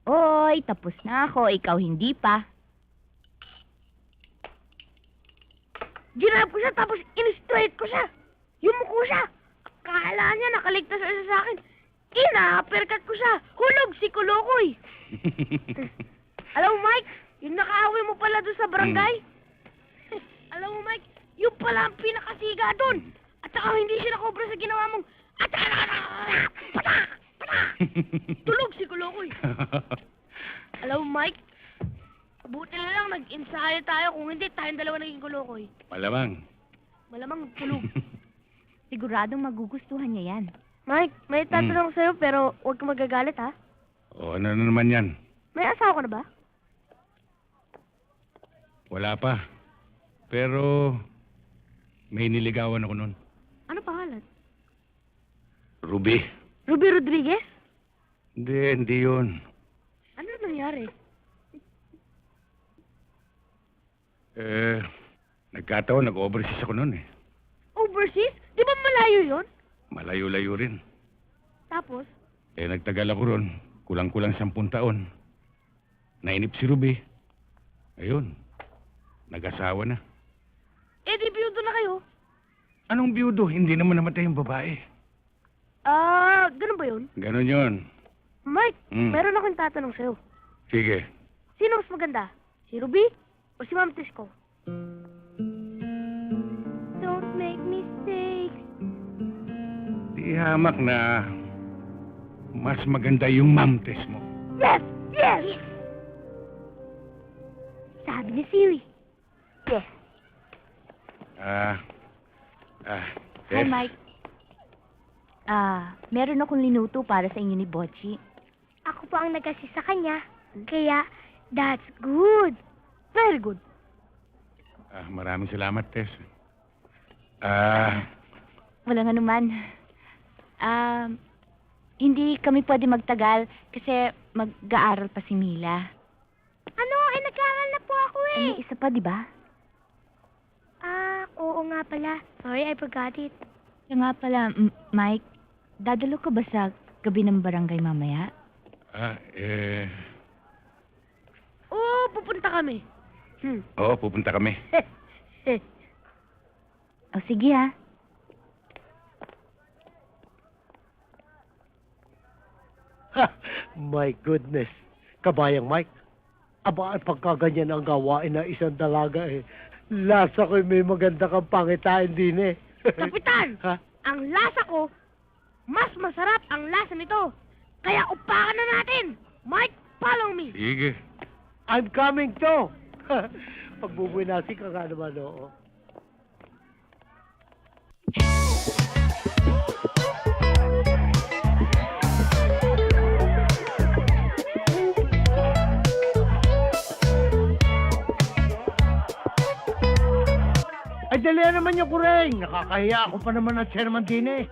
Oy, tapos na ako. Ikaw hindi pa. Ginab ko siya tapos in-straight ko siya. Yumuko siya. Akala niya nakaligtas siya sa akin. Ina-uppercut ko siya. Hulog si Kulokoy. Alam mo, Mike, yung nakaaway mo pala doon sa barangay. Alam mo, Mike, yung pala ang pinakasiga doon. At saka hindi siya nakobra sa ginawa mong tulog si Kulokoy. Alam mo, Mike, buti na lang nag-ensayo tayo. Kung hindi, tayong dalawa naging Kulokoy. Malamang. Malamang tulog. Siguradong magugustuhan niya yan. Mike, may tatanong sa'yo pero huwag ka magagalit, ha? O, ano na naman yan? May asawa ka na ba? Wala pa. Pero, may niligawan ako nun. Ano pangalan? Ruby. Ruby Rodriguez? Hindi yun. Ano nangyari? Nagkataon, nag-overseas ako nun eh. Overseas? Di ba malayo yon? Malayo-layo rin. Tapos? Nagtagal ako ron. Kulang-kulang 10 taon. Nainip si Ruby. Ayun. Nag-asawa na. Di biyudo na kayo? Anong biyudo? Hindi naman namatay yung babae. Ganun ba yun? Ganon yun. Mike, Mm. meron akong tatanong sa'yo. Sige. Sino mas maganda? Si Ruby o si Ma'am Tisco? Don't make mistakes. Di hamak na mas maganda yung mamtes mo. Yes! Yes! Sabi ni Siri. Yes. Hi, Tess. Mike. Meron akong linuto para sa inyo ni Bocci. Ako po ang nag-assist sa kanya. Kaya, that's good. Very good. Maraming salamat, Tess. Walang anuman. Hindi kami pwede magtagal kasi mag-aaral pa si Mila. Ano? Nag-aaral na po ako eh. May isa pa, di ba? Oo nga pala. Sorry, I forgot it. Kaya nga pala, Mike, dadalo ka ba sa gabi ng barangay mamaya? Oo, pupunta kami. Oo, pupunta kami. O sige ha. My goodness. Kabayang Mike. Aba, pagkaganyan ang gawain ng isang dalaga eh. Lasa ko'y may maganda kang pangitain din eh. Kapitan! Ha? Ang lasa ko, mas masarap ang lasa nito. Kaya upakan na natin. Mike, follow me. Sige. I'm coming too. Pagbubuinasi ka nga naman, oo. Ay, dali naman yung kureng. Nakakahiya ako pa naman ng chairman din eh.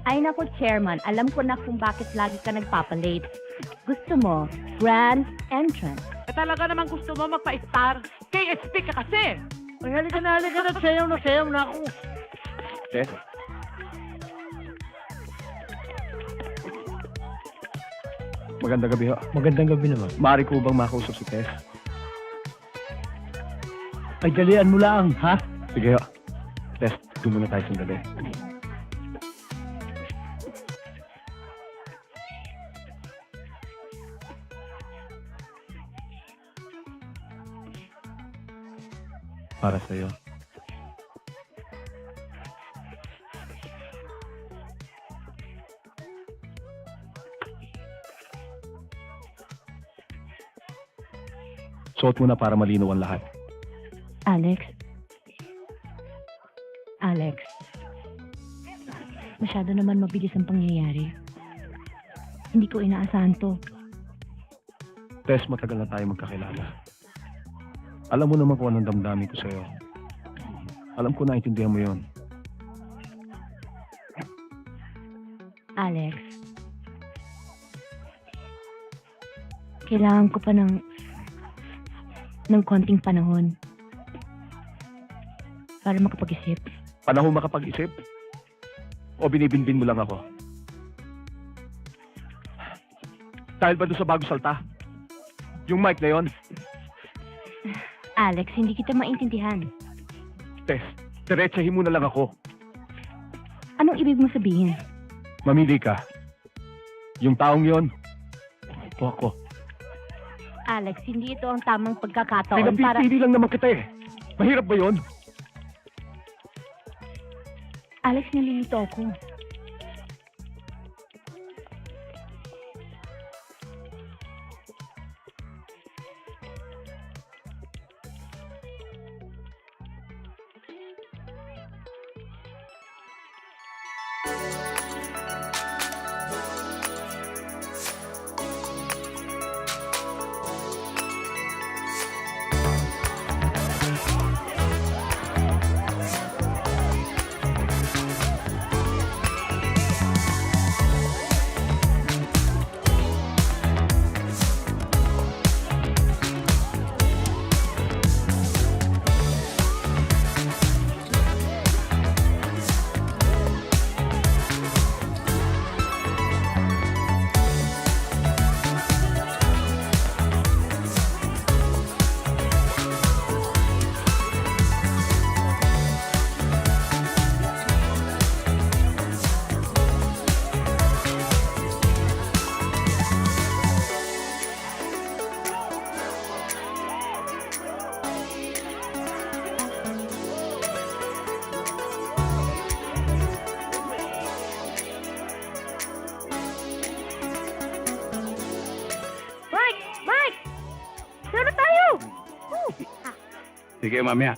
Ay nako, Chairman, alam ko na kung bakit lagi ka nagpapalate. Gusto mo, grand entrance. Talaga naman gusto mo magpa-star. KSP ka kasi. Ay, halika na. Sayaw na ako. Tess? Magandang gabi ho. Magandang gabi naman. Maaari ko bang makausap si Tess? Ay, dalian mo lang, ha? Sige ho. Tess, doon muna tayo sandali. Para sa'yo. Suot mo na para malinaw ang lahat. Alex. Masyado naman mabilis ang pangyayari. Hindi ko inaasahan to. Tess, matagal na tayo magkakilala. Alam mo naman kung anong damdamin ko sa'yo. Alam ko na intindihan mo yon. Alex. Kailangan ko pa ng konting panahon para makapag-isip. Panahon makapag-isip? O binibinbin mo lang ako? Dahil ba doon sa bagong salta? Yung mic na yon? Alex, hindi kita maintindihan. Tess, diretsahin mo na lang ako. Anong ibig mo sabihin? Mamili ka. Yung taong yon, o ako. Alex, hindi ito ang tamang pagkakataon para... Pinapipili lang naman kita eh. Mahirap ba yon? Alex, nalilito ako. Sige, mamaya.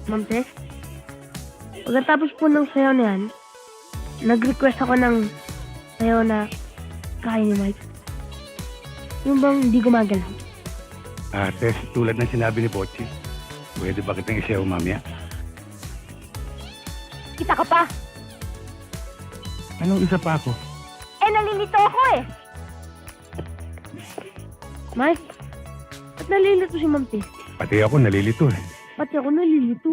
Ma'am Tess, pagkatapos po ng sayaw na yan, nag-request ako ng sayaw na kaya ni Mike. Yung bang hindi gumagalaw. Tess, tulad ng sinabi ni Pochi, pwede ba kitang isayaw mamaya? Kita ka pa! Anong isa pa ako? Nalilito ako eh! Mike, ba't nalilito si Ma'am Tess? Pati ako nalilito eh. Pati ako nalilito.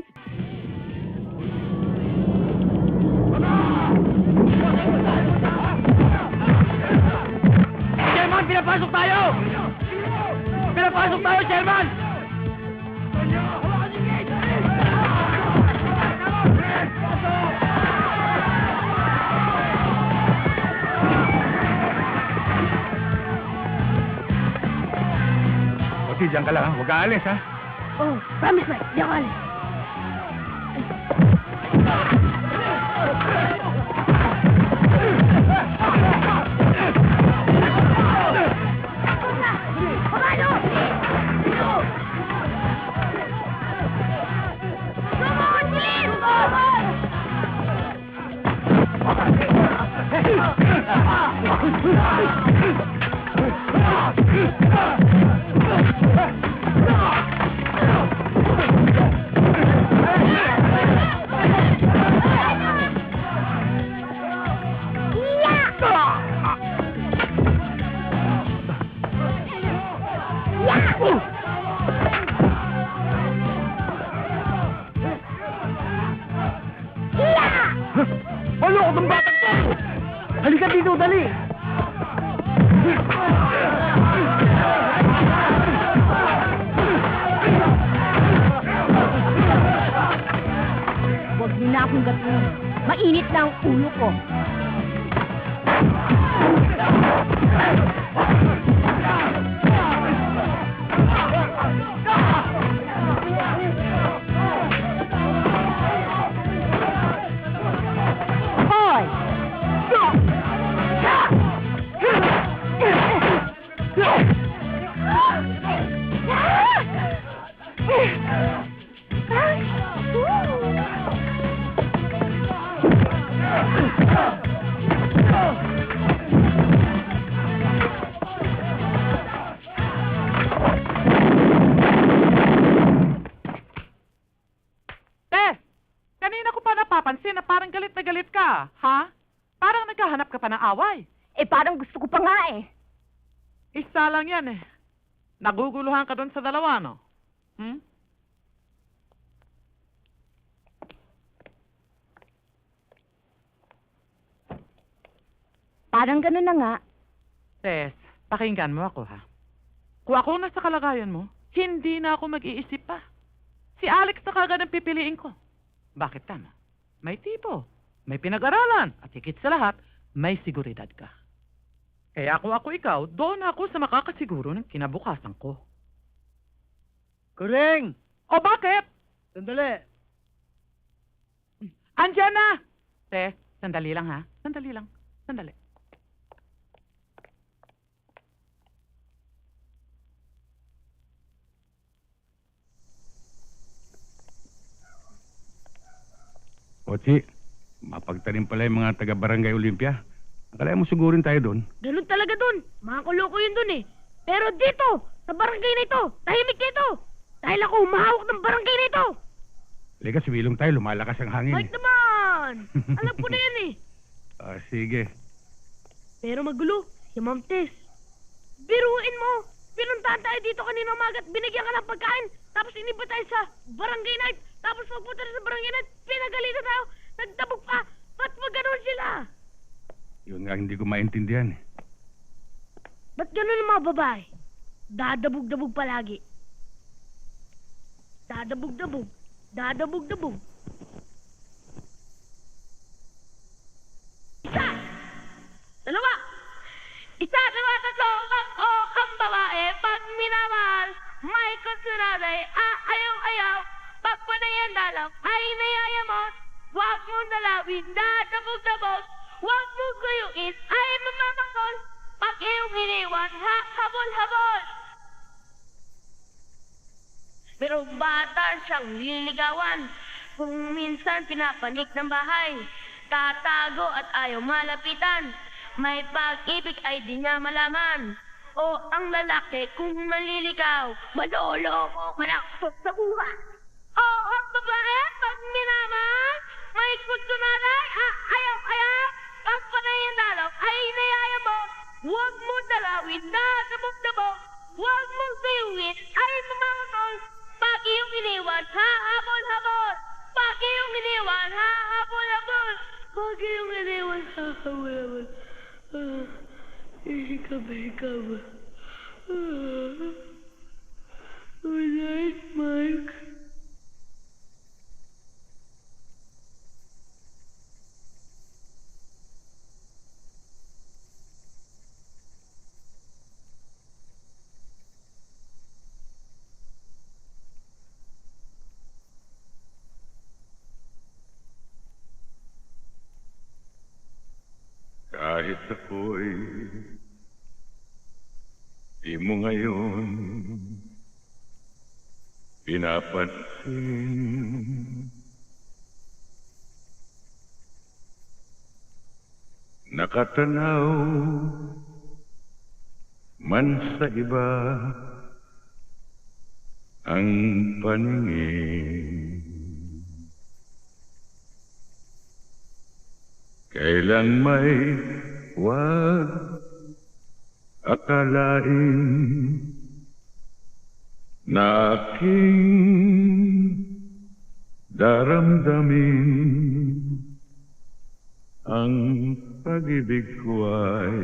Sherman, pinapasok tayo! Pinapasok tayo, Sherman! Pochi, diyan ka lang ha. Huwag ka alis ha. Oh, promise Mike, di ako alis. Maloko ng batang to! Halika dito, dali! Huwag niyo na akong gatuin. Mainit na ang ulo ko. Hoy! ba? Ha? Parang naghahanap ka pa ng away. Eh, parang gusto ko pa nga eh. Isa lang yan eh. Naguguluhan ka doon sa dalawa, no? Parang ganun na nga. Tess, pakinggan mo ako, ha? Kung ako nasa kalagayan mo, hindi na ako mag-iisip pa. Si Alex na kagad ang pipiliin ko. Bakit tama? May tipo, may pinag-aralan, at higit sa lahat, may seguridad ka. Kaya kung ako ikaw, doon ako sa makakasiguro ng kinabukasan ko. Kuring! O bakit? Sandali. Andiyan na! Te, sandali lang ha. Sandali lang. Sandali. Otsi, mapagtanim pala yung mga taga-Barangay Olympia. Akala mo sigurin tayo doon. Ganun talaga dun. Mga kuloko yun dun eh. Pero dito, sa barangay na ito, tahimik na ito. Dahil ako humahawak ng barangay na ito. Halika, sibilong tayo. Lumalakas ang hangin. Mike naman! Alam ko na yan eh. Sige. Pero magulo, si Ma'am Tess. Biruin mo! Pinuntahan tayo dito kanina umaga at binigyan ka ng pagkain. Tapos iniba tayo sa barangay night. Tapos magpunta na sa barangay night, pinagalitan tayo. Nagtabog pa. Ba't maganon sila? Yun nga hindi ko maintindihan eh. Ba't ganun ang mga babae? Dadabog-dabog palagi. Dadabog-dabog. Dadabog-dabog. Isa! Dalawa! Isa, dalawa, tatlo, ako, ang babae, pag minamahal, may konsunaday, ayaw-ayaw, pag panayan dalam, ay nayayamot, huwag mong dalawin, dadabog-dabog, huwag mong guyuin, ay mamamakol, pag iyong iniwan, habol-habol. Pero bata siyang liligawan, kung minsan pinapanik ng bahay, tatago at ayaw malapitan, may pag-ibig ay di niya malaman. O ang lalaki kung maliligaw, maloloko, malakpot sa buhay. O ang babae pag minamahal, may pagtunaray, ayaw-ayaw, pag panayan dalaw ay nayayabot. Huwag mo dalawin, dadabog-dabog, huwag mong sayuin, ay mamamakol. Pag iyong iniwan, hahabol-habol. Pag iyong iniwan, hahabol-habol. Pag iyong iniwan, hahabol-habol. Hikab-hikab. Good night, Mike. Kahit ako'y di mo ngayon pinapansin, nakatanaw man sa iba ang paningin. Kailan may wag akalain na aking daramdamin ang pag-ibig ko ay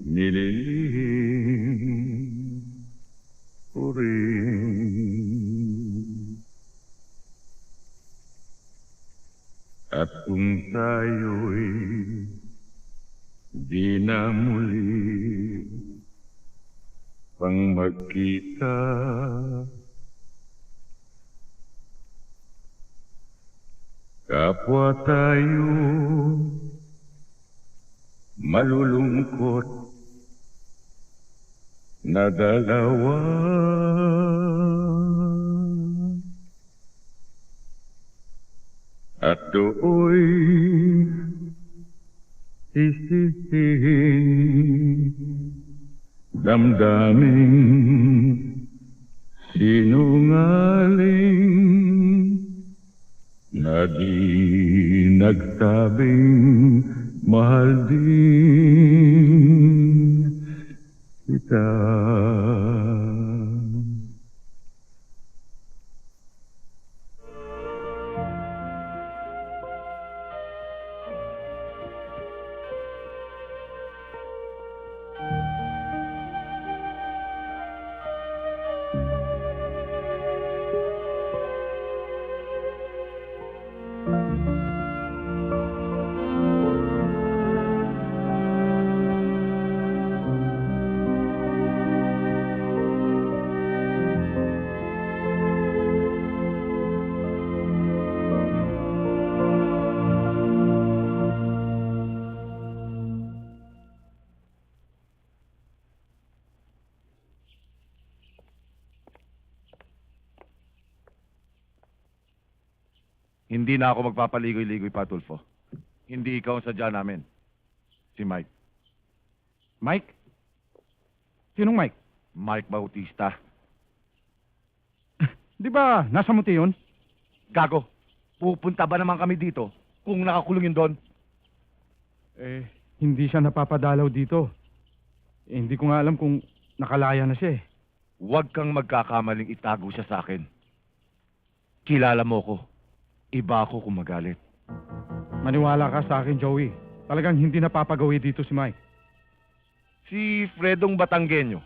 nililihim ko rin. At kung tayo'y di na muli pang magkita, kapwa tayo malulungkot na dalawa. At do'y sisihin damdaming sinungaling na di nagsabing mahal din kita. Hindi na ako magpapaligoy-ligoy pa, Tulfo. Hindi ikaw ang sadya namin. Si Mike. Mike? Sinong Mike? Mike Bautista. Di ba nasa muti yun? Gago, pupunta ba naman kami dito kung nakakulong yun doon? Eh, hindi siya napapadalaw dito. Eh, hindi ko nga alam kung nakalaya na siya eh. Huwag kang magkakamaling itago siya sa akin. Kilala mo ko. Iba ako kung magalit. Maniwala ka sa akin, Joey. Talagang hindi napapagawi dito si Mike. Si Fredong Batanggenyo.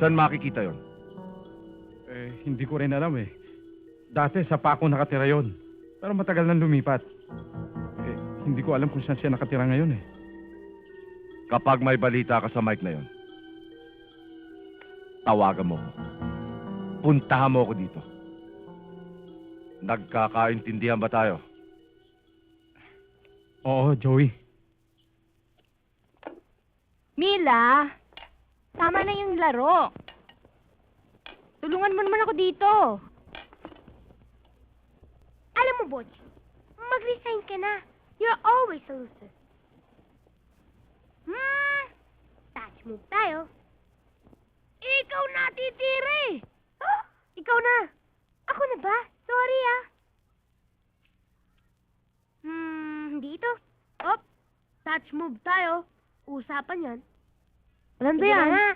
Saan makikita yon? Eh, hindi ko rin alam eh. Dati sa Paco nakatira yon. Pero matagal nang lumipat. Eh, hindi ko alam kung saan siya nakatira ngayon eh. Kapag may balita ka sa Mike na yon, tawagan mo ko. Puntahan mo ko dito. Nagkakaintindihan ba tayo? Oo, Joey. Mila, tama na yung laro. Tulungan mo naman ako dito. Alam mo, Butch, mag-resign ka na. You're always a loser. Touch move tayo. Ikaw na, titiri! Ikaw na. Ako na ba? Sorry, ah. Dito. Op, touch move tayo. Usapan yan. Walang ba yan, ha?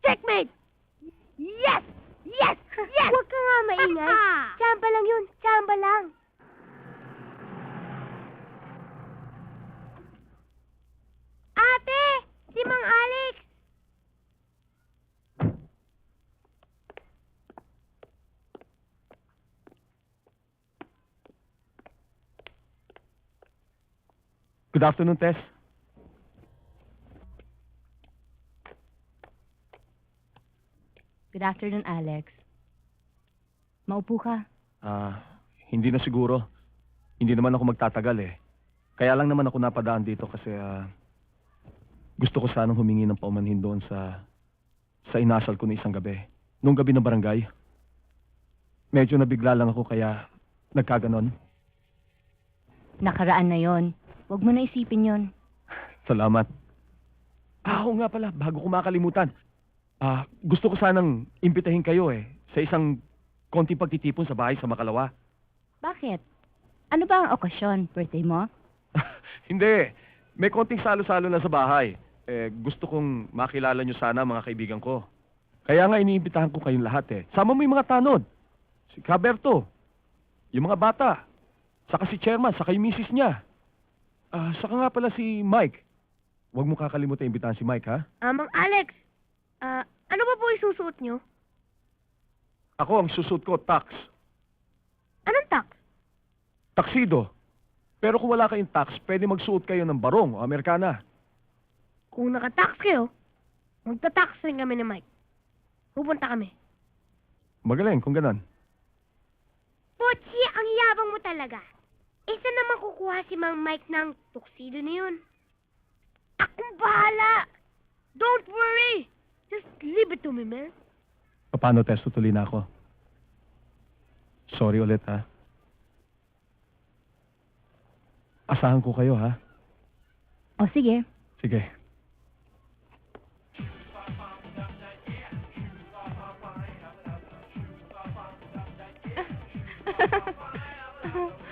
Checkmate! Yes! Yes! Yes! Huwag ka nga maingay. Tsamba lang yun. Tsamba lang. Ate! Si Mang Alex! Good afternoon, Tess. Good afternoon, Alex. Maupo ka. Hindi na siguro. Hindi naman ako magtatagal eh. Kaya lang naman ako napadaan dito kasi gusto ko sanang humingi ng paumanhin doon sa inasal ko na isang gabi. Nung gabi ng barangay. Medyo nabigla lang ako kaya nagkaganon. Nakaraan na yon. Huwag mo na isipin yon. Salamat. Oo nga pala, bago ko makalimutan. Gusto ko sanang imbitahin kayo eh sa isang konting pagtitipon sa bahay sa Makalawa. Bakit? Ano ba ang okasyon? Birthday mo? Hindi. May konting salo-salo na sa bahay. Gusto kong makilala nyo sana mga kaibigan ko. Kaya nga iniimbitahan ko kayong lahat eh. Sama mo yung mga tanod. Si Caberto. Yung mga bata. Saka si Chairman, saka yung misis niya. Saka nga pala si Mike. Huwag mo kakalimutan imbitahan si Mike, ha? Mang Alex, ano ba po isusuot nyo? Ako, ang susuot ko, tax. Anong tax? Taksido. Pero kung wala kayong tax, pwede magsuot kayo ng barong o Amerikana. Kung nakatax kayo, magtatax rin kami ni Mike. Pupunta kami. Magaling, kung ganon. Pochi, ang yabang mo talaga. Isa naman kukuha si Mang Mike ng tuxedo na yun. Akong bahala! Don't worry! Just leave it to me, man. Paano, Tess? Tutuloy na ako. Sorry ulit, ha? Asahan ko kayo, ha? O sige. Sige.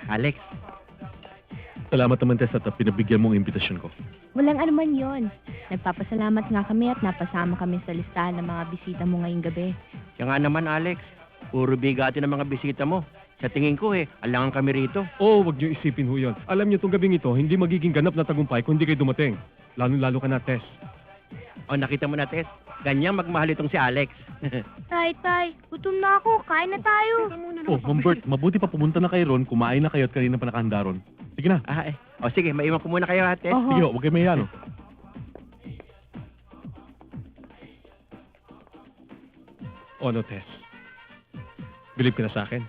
Alex, Salamat naman, Tess, at pinabigyan mo ang imbitasyon ko. Walang anuman yon. Nagpapasalamat nga kami at napasama kami sa listahan ng mga bisita mo ngayong gabi. siya nga naman Alex, puro bigati ng mga bisita mo. Sa tingin ko alangan kami rito. Oo, wag niyo isipin ho yun. Alam niyo, itong gabing ito, hindi magiging ganap na tagumpay kung hindi kayo dumating. Lalo-lalo ka na, Tess. O nakita mo na, Tess, ganyang magmahal itong si Alex. Tay, gutom na ako. Kain na tayo. Oh, Ma'am Bert, mabuti pa pumunta na kayo ron, kumain na kayo at kanina pa nakahanda ron. Sige na. O sige, maiwan ko muna kayo, Tess. Sige ho, huwag kayo mahiya, no? O, no, Tess. Bilib ka na sa akin.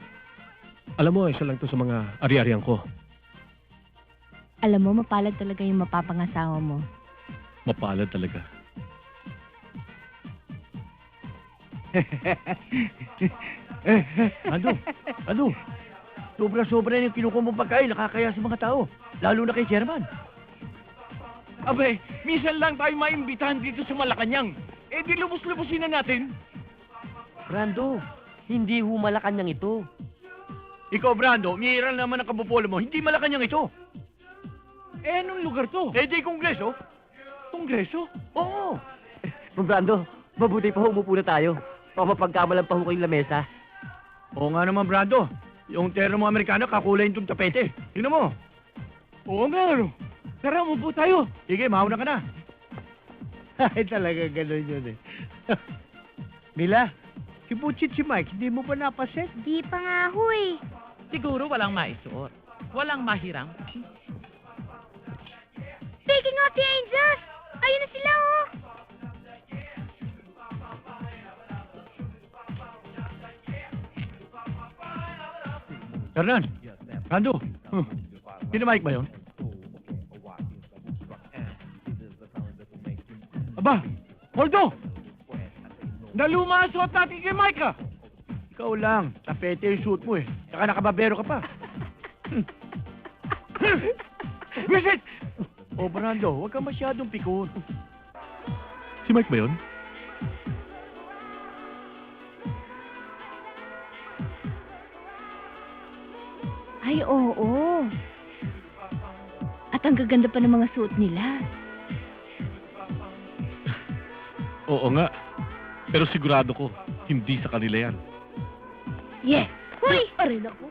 Alam mo, isa lang to sa mga ari-arian ko. Alam mo, mapalad talaga yung mapapangasawa mo. Mapalad talaga. Ano? Sobra-sobra na yung kinukuha mong pagkain, nakakaya sa mga tao. Lalo na kay Chairman. Abay, minsan lang tayo maimbitahan dito sa Malacanang. Eh di lubos-lubusin na natin. Brando, hindi ho Malacanang ito. Ikaw, Brando, umiiral naman ang kabupolo mo. Hindi Malacanang ito. Eh, anong lugar to? Eh, di Kongreso. Kongreso? Oo. Brando, mabuti pa ho, umupo na tayo. Baka mapagkamalan pa ho kayong lamesa. Oo nga naman, Brando. Yung terno mo Amerikano, kakulay yung tapete. Tingnan mo. Oo nga, ano? Tara, umupo tayo. Sige, mauna ka na. Ay, talaga ganun yun Mila, si Butchit si Mike, hindi mo pa napaset? Di pa nga ho eh. Siguro walang maisuot. Walang mahirang. Speaking of the angels, ayun na sila oh. Fernan, Brando. Sino Mike ba yun? Aba, Holdo! Nalumasot natin kay Mike ah! Ikaw lang, tapete yung suit mo Saka nakababero ka pa. Visit! Oh, Brando, huwag kang masyadong pikon. Si Mike ba yun? Ay, oo. At ang gaganda pa ng mga suot nila. Oo nga. Pero sigurado ko, hindi sa kanila yan. Yeah. Huy! Arin ako.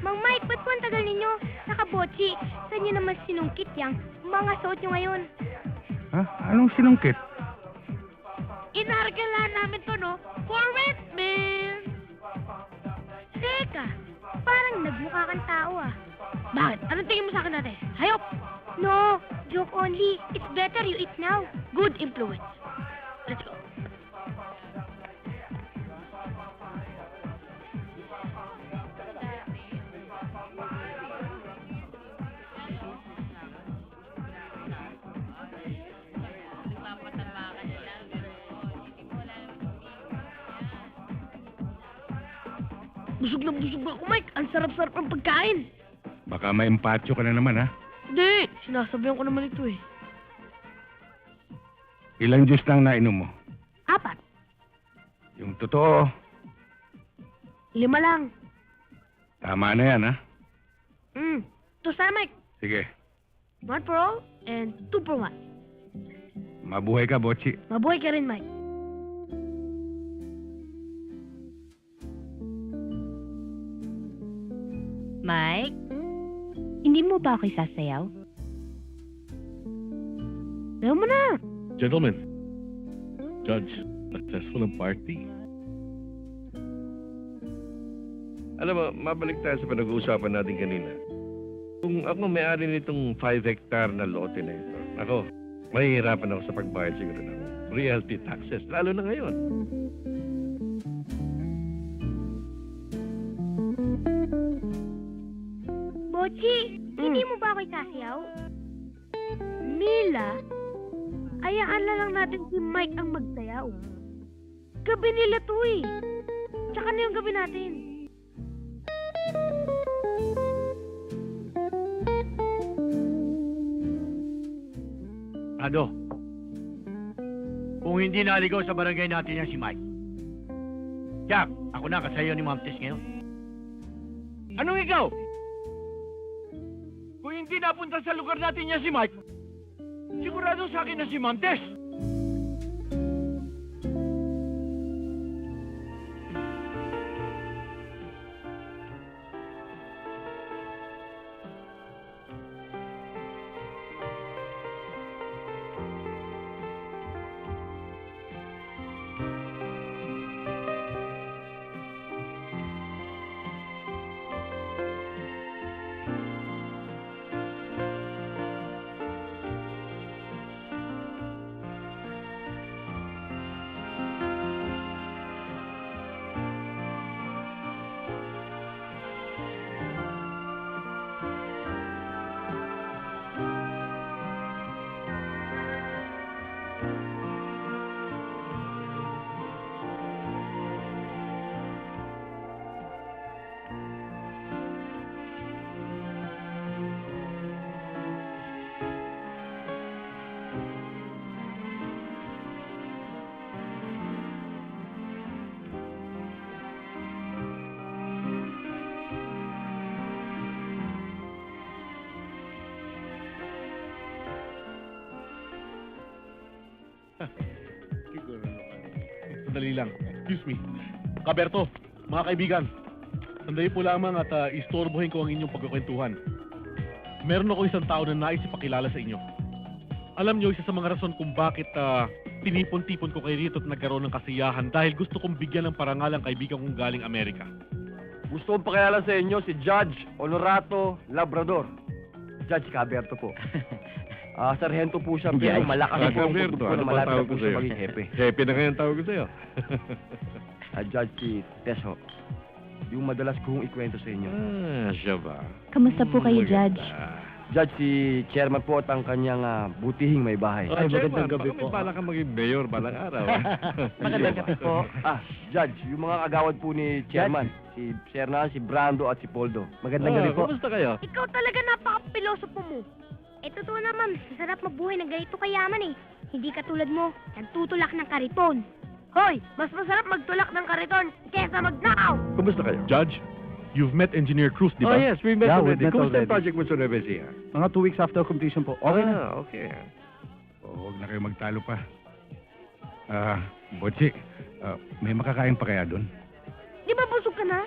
Mang Mike, ba't po ang tagal ninyo? Nakabotsi. Saan nyo naman sinungkit yang mga suot nyo ngayon? Ha? Anong sinungkit? Inargalan namin to, no? For rent, man! Teka, parang nagmukha kang tao, ah. Bakit? Anong tingin mo sa akin natin? Hayop! No, joke only. It's better you eat now. Good influence. Let's go. Busog na ako, Mike. Ang sarap-sarap ng pagkain. Baka may empatyo ka na naman, ha? Hindi, sinasabihan ko naman ito eh. Ilang juice lang nainom mo? 4. Yung totoo, 5 lang. tama na yan, ha? To sana, Mike. Sige, 1 for all and 2 for 1. mabuhay ka, Botchi. Mabuhay ka rin, Mike. Mike, hindi mo ba ako sasayaw? Sayaw mo na. Gentlemen, Judge, successful ang party. Alam mo, mabalik tayo sa pinag-uusapan natin kanina. Kung ako may-ari nitong 5 hectare na lote na ito, ako, mahihirapan ako sa pagbayad siguro ng realty taxes, lalo na ngayon. Bochi, hindi mo ba ako sasayaw? Mila, ayaan na lang natin si Mike ang magsayaw. Gabi nila to eh. Tsaka na yung gabi natin. Brando, kung hindi naligaw sa barangay natin yan si Mike. Jack, ako na kasayo ni Ma'am Tess ngayon. Anong ikaw? Kung hindi napunta sa lugar natin niya si Mike, sigurado sa akin na si Montes. Sandali lang. Excuse me. Kaberto, mga kaibigan. Sandali po lamang at istorbohin ko ang inyong pagkukwentuhan. Meron ako isang tao na nais ipakilala sa inyo. Alam niyo, isa sa mga rason kung bakit tinipon-tipon ko kayo rito at nagkaroon ng kasiyahan dahil gusto kong bigyan ng parangal ang kaibigan kong galing Amerika. Gusto kong pakilala sa inyo si Judge Honorato Labrador. Judge Caberto po. Sarhento po siya, pero malakas po ang Caberto, kutubo ano na pa malapit tawag na ko po siya sa'yo? maging hepe. Hepe na ngayon tawag ko sa'yo. Judge si Teso. Yung madalas kong ikwento sa inyo. Siya ba? Kamusta po kayo, Judge? Judge, si Chairman po at ang kanyang butihing may bahay. Magandang gabi po. Bala ka maging mayor balang araw. Magandang gabi po. Judge, yung mga kagawad po ni Chairman, si Sernan, si Brando at si Poldo. Magandang gabi po. Kumusta kayo? Ikaw talaga napaka-pilosopo mo. Eh, totoo naman, masarap mabuhay ng ganito kayaman eh. Hindi katulad mo, nagtutulak ng kariton. Hoy, mas masarap magtulak ng kariton kesa magnakaw! Kumusta kayo? Judge, you've met Engineer Cruz, di Oh ba? yes, we met Yeah, already. we met Kumusta already. ang project mo sa Nueva Ecija? Mga 2 weeks after completion po. Okay na. Okay. Huwag na kayo magtalo pa. Botsi, may makakain pa kaya doon? Di ba busog ka na?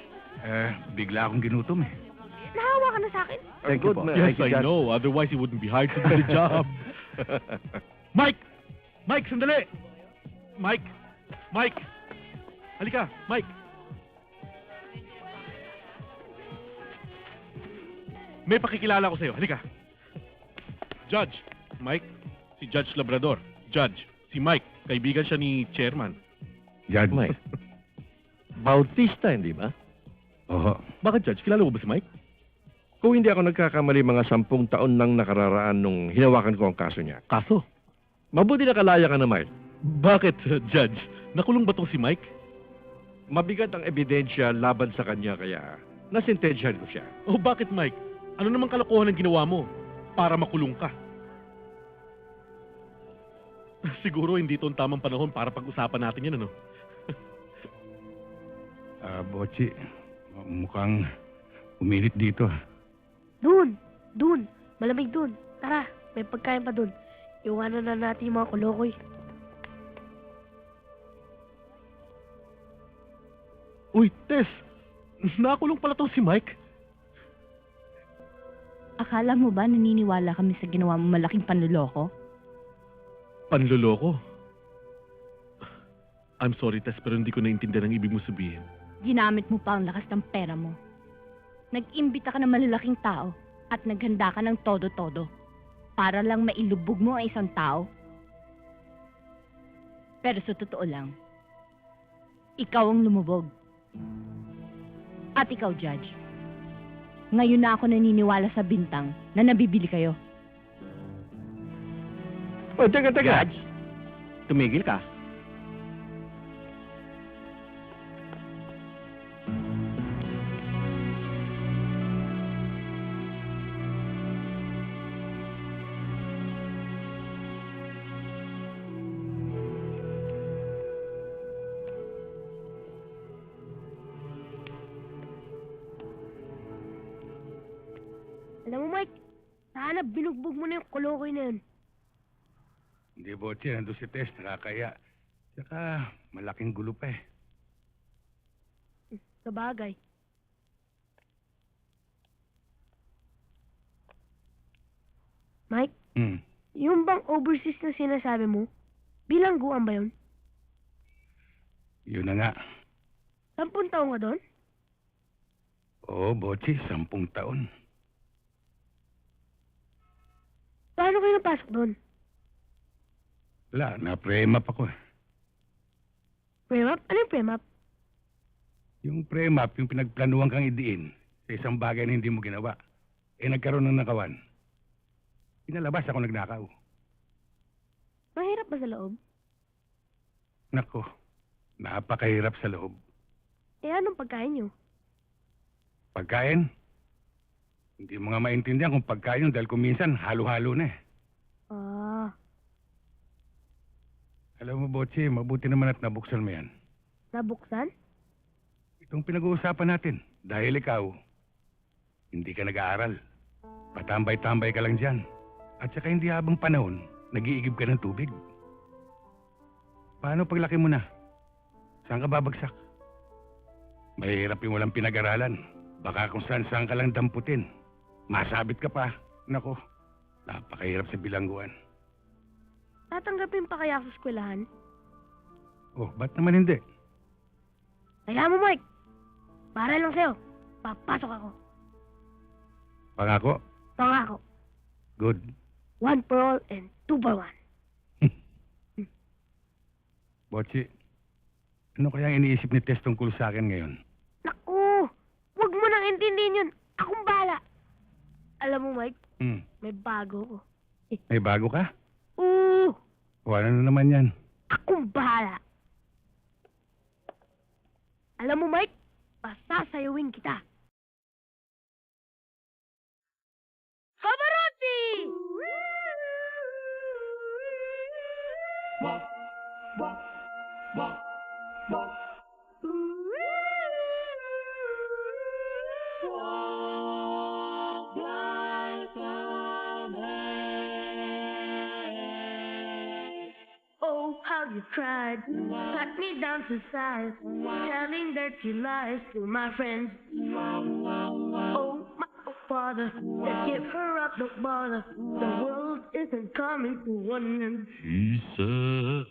Bigla akong ginutom eh. Nahawa ka na sa akin? Thank you po. Yes, I know. Otherwise, he wouldn't be hired to do the job. Mike! Mike, sandali! Mike! Mike! Halika, Mike! May pakikilala ko sa'yo. Halika. Judge, Mike, si Judge Labrador. Judge, si Mike, kaibigan siya ni Chairman. Judge. Mike. Bautista, hindi ba? Oo. Bakit, Judge? Kilala mo ba si Mike? Kung hindi ako nagkakamali, mga 10 taon nang nakararaan nung hinawakan ko ang kaso niya. Kaso? Mabuti nakalaya ka na, Mike. Bakit, Judge? Nakulong ba tong si Mike? Mabigat ang ebidensya laban sa kanya, kaya nasintensyahan ko siya. Oh, bakit, Mike? Ano namang kalokohan ang ginawa mo para makulong ka? Siguro hindi ito ang tamang panahon para pag-usapan natin yan, ano? Botsi, mukhang uminit dito. Dun. Malamig dun. Tara, may pagkain pa dun. Iwanan na natin yung mga kolokoy. Uy, Tess! Nakulong pala tong si Mike. Akala mo ba naniniwala kami sa ginawa mo malaking panluloko? Panloloko? I'm sorry, Tess, pero hindi ko naintindihan ang ibig mo sabihin. Ginamit mo pa ang lakas ng pera mo. Nag-imbita ka ng malalaking tao at naghanda ka ng todo-todo para lang mailubog mo ang isang tao. Pero sa totoo lang, ikaw ang lumubog. At ikaw, Judge, ngayon na ako naniniwala sa bintang na nabibili kayo. Oh, teka. Judge, tumigil ka. Alam mo, Mike, sana binugbog mo na yung kolokoy na yun. Hindi, Botse. Nandun si Tess. Nakakaya. Saka, malaking gulo pa eh. Sa bagay. Mike, yung bang overseas na sinasabi mo, bilangguan ba yun? Yun na nga. 10 taon ka doon? Oo, Botse. 10 taon. Paano kayo napasok doon? Wala, na-pre-map ako eh. Premap? Ano yung premap? Yung pre-map, yung pinagplanuhan kang idiin sa isang bagay na hindi mo ginawa. Eh, nagkaroon ng nakawan. Pinalabas ako nagnakaw. Mahirap ba sa loob? Nako, napakahirap sa loob. Eh, anong pagkain nyo? Pagkain? Hindi mo nga maintindihan kung pagkain yun dahil kung minsan halo-halo na eh. Ah, Alam mo, Botse, mabuti naman at nabuksan mo yan. nabuksan? Itong pinag-uusapan natin, dahil ikaw, hindi ka nag-aaral. Patambay-tambay ka lang dyan. At saka hindi habang panahon, nag-iigib ka ng tubig. Paano paglaki mo na? Saan ka babagsak? Mahirap yung walang pinag-aralan. Baka kung saan ka lang damputin. Masabit ka pa. Nako, napakahirap sa bilangguan. Tatanggapin pa kaya ako sa eskwelahan? Oh, ba't naman hindi? Kaya mo, Mike. Para lang sa'yo. Papasok ako. Pangako? Pangako. Good. 1 for all and 2 for 1. Botsi, ano kaya ang iniisip ni Tess tungkol sa akin ngayon? Naku! Huwag mo nang intindihin yun. Akong bahala. Alam mo, Mike, may bago ko. May bago ka? Oo! O ano na naman yan? Akong bahala. Alam mo, Mike, pasasayawin kita. Pavarotti! Oh, how you cried, cut me down to size, telling dirty lies to my friends. Oh, my father, just give her up, don't bother. The world isn't coming to an end. Jesus.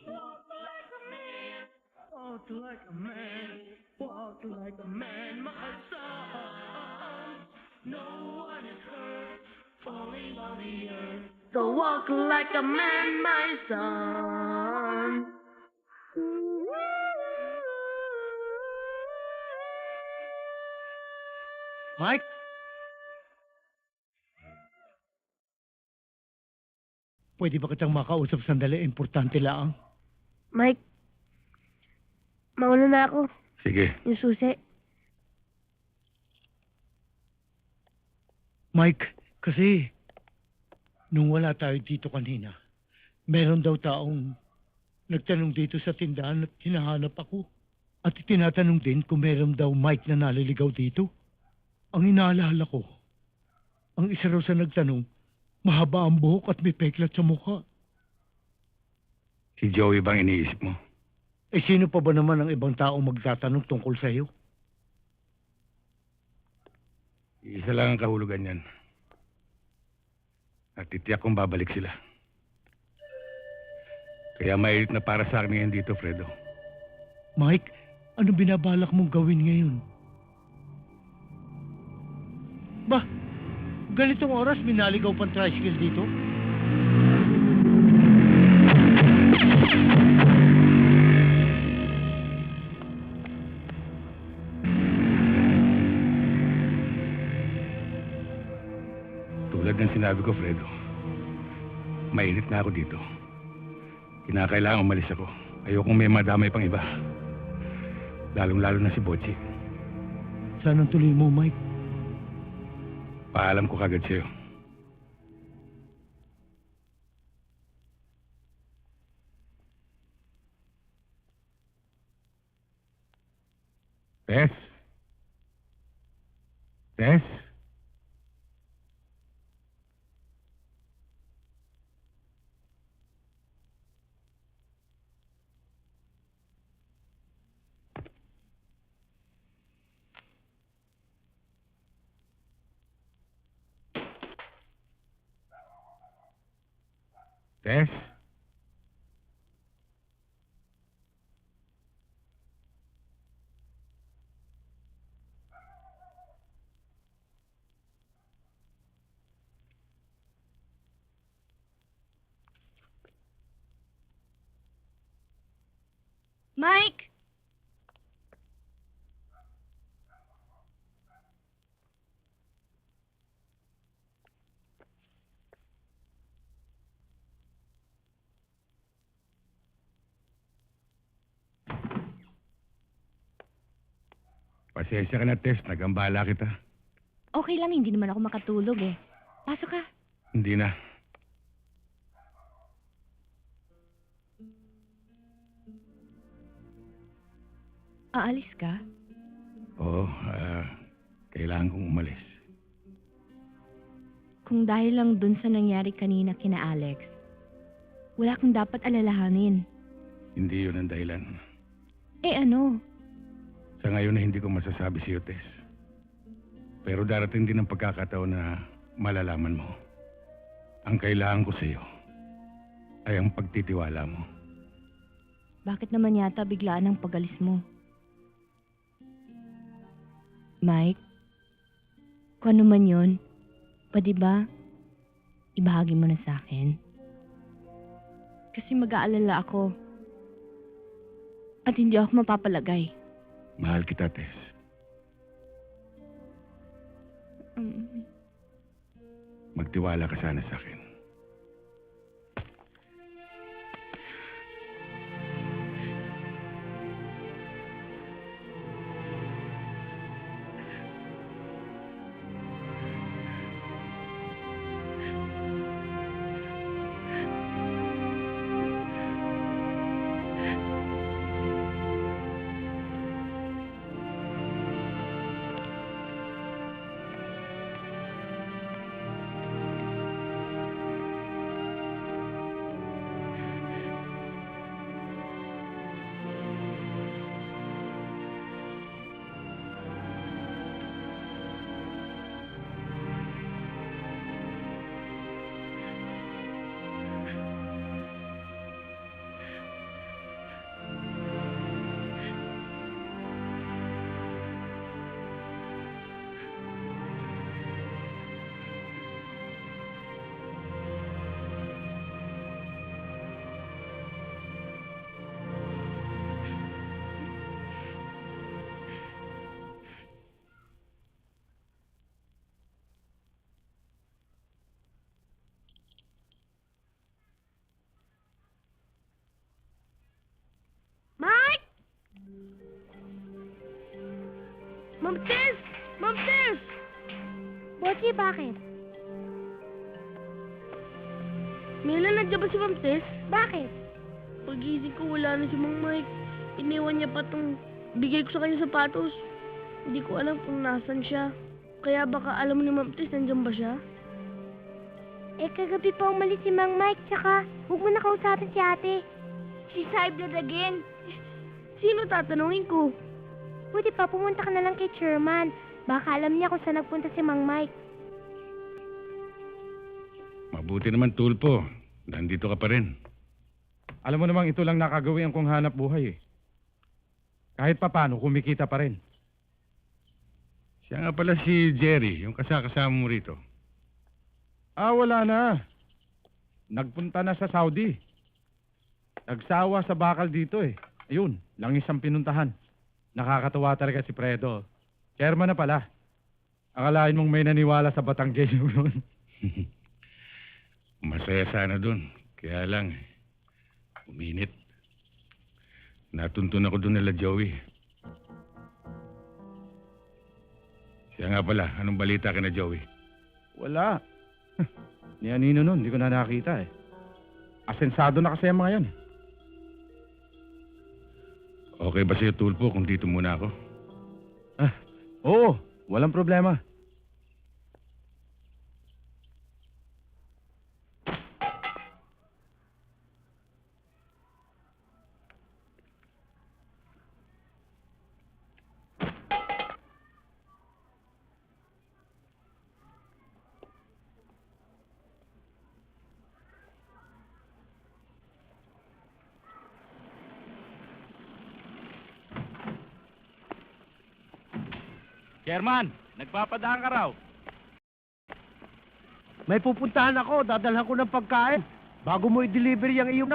Walk like a man, walk like a man, my son. No one is hurt, falling on the earth. So walk like a man, my son. Mike? Pwede ba kitang makausap sandali? Importante lang. Mike, mauna na ako. Sige. Yung susi. Mike, kasi nung wala tayo dito kanina, meron daw taong nagtanong dito sa tindahan at hinahanap ako. At tinatanong din kung meron daw Mike na naliligaw dito. Ang inaalala ko, ang isa raw sa nagtanong, mahaba ang buhok at may peklat sa mukha. Si Joey bang iniisip mo? Eh sino pa ba naman ang ibang taong magtatanong tungkol sa iyo? Isa lang ang kahulugan yan. At titiyak kong babalik sila. Kaya mainit na para sa akin ngayon dito, Fredo. Mike, ano binabalak mong gawin ngayon? Bah, ganitong oras minaligaw pang tricycle dito? Tulad ng sinabi ko, Fredo, mainit na ako dito. Kinakailangan umalis ako. Ayokong may madamay pang iba. Lalong-lalo na si Botsi. Saan ang tuloy mo, Mike? Paalam ko kagad sa'yo. Tess? Tess? Tess? Mike! Pasensya ka na, Tess. Nagambala kita. Okay lang, hindi naman ako makatulog eh. Pasok ka. Hindi na. Aalis ka? Oo, kailangan kong umalis. Kung dahil lang dun sa nangyari kanina kina Alex, wala kang dapat alalahanin. Hindi yun ang dahilan. Eh ano? Sa ngayon na hindi ko masasabi sa'yo, Tess. Pero darating din ang pagkakataon na malalaman mo. Ang kailangan ko sa'yo ay ang pagtitiwala mo. Bakit naman yata biglaan ang pag-alis mo? Mike, kung ano man yun, pwede ba ibahagi mo na sa akin? Kasi mag-aalala ako. At hindi ako mapapalagay. Mahal kita, Tess. Magtiwala ka sana sa akin. Mike! Ma'am Tess! Ma'am Tess! Bossy, bakit? Mila, nandiyan ba si Ma'am Tess? Bakit? Pagising ko, wala na si Mang Mike. Iniwan niya pa tong bigay ko sa kanya sapatos. Hindi ko alam kung nasan siya. Kaya baka alam ni Ma'am Tess, nandiyan ba siya? Eh, kagabi pa umalis si Mang Mike, tsaka huwag mo na kausapin si ate. She's high blood again. Sino tatanungin ko? Pwede pa, pumunta ka na lang kay Chairman. Baka alam niya kung saan nagpunta si Mang Mike. Mabuti naman, Tulpo. Nandito ka pa rin. Alam mo namang ito lang nakagawian kong hanap buhay eh. Kahit papano, kumikita pa rin. Siya nga pala si Jerry, yung kasama mo rito. Ah, wala na. Nagpunta na sa Saudi. Nagsawa sa bakal dito eh. Ayun, langis ang pinuntahan. Nakakatawa talaga si Fredo. Chairman na pala. Akalain mong may naniwala sa Batangues yun. Masaya sana dun. Kaya lang, uminit. Natuntun ako dun nila Joey. Siya nga pala, anong balita ka na Joey? Wala. Ni Anino nun, hindi ko na nakita eh. Asensado na kasi ang mga yan. Okay ba sa'yo, Tulpo, kung dito muna ako? Ah, oo, walang problema. Chairman, nagpapadaan ka raw. May pupuntahan ako, dadalhan ko ng pagkain. Bago mo i-deliver yung iyong...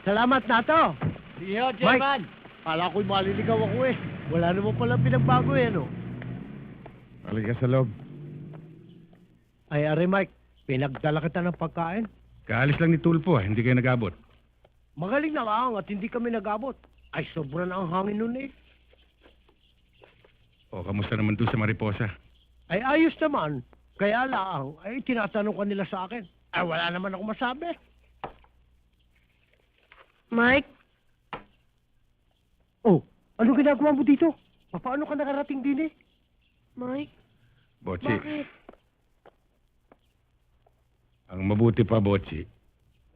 Salamat na to. Iyo, Mike, kala ko'y maliligaw ako eh. Wala naman pala pinagbago eh, no? Halika sa loob. Ay, are Mike, pinagdala kita ng pagkain. Kaalis lang ni Tulpo, hindi kayo nag-abot. Magaling na lang at hindi kami nag-abot. Ay, sobra na ang hangin nun eh. O, kamusta naman doon sa Mariposa? Ay, ayos naman. Kaya lang, ay tinatanong ka nila sa akin. Ay, wala naman ako masabi. Mike? Oh, ano ginagawa mo dito? Paano ka nakarating din eh? Mike? Botsi, Bakit? ang mabuti pa, Botsi,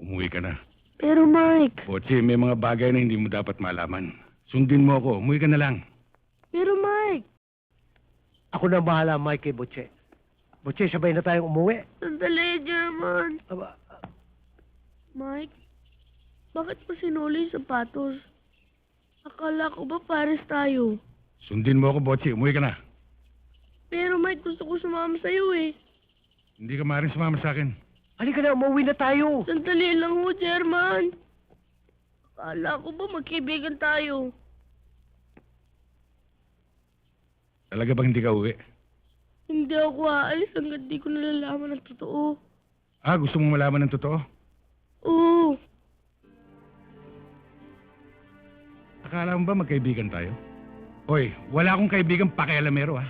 umuwi ka na. Pero Mike... Botsi, may mga bagay na hindi mo dapat malaman. Sundin mo ako, umuwi ka na lang. Pero Mike... Ako na bahala, Mike, kay Butche. Butche, sabay na tayong umuwi. Sandali, German. Aba, Mike? Bakit mo sinuli yung sapatos? Akala ko ba pares tayo? Sundin mo ako, Botsi, umuwi ka na. Pero Mike, gusto ko sumama sa'yo eh. Hindi ka maaaring sumama sa akin. halika na, umuwi na tayo. Sandali lang ho, German. Akala ko ba magkaibigan tayo? Talaga bang hindi ka uwi? Hindi ako aalis hanggang di ko nalalaman ang totoo. Ah, gusto mong malaman ng totoo? Oo. Akala mo ba magkaibigan tayo? Hoy, wala akong kaibigang pakialamero ha.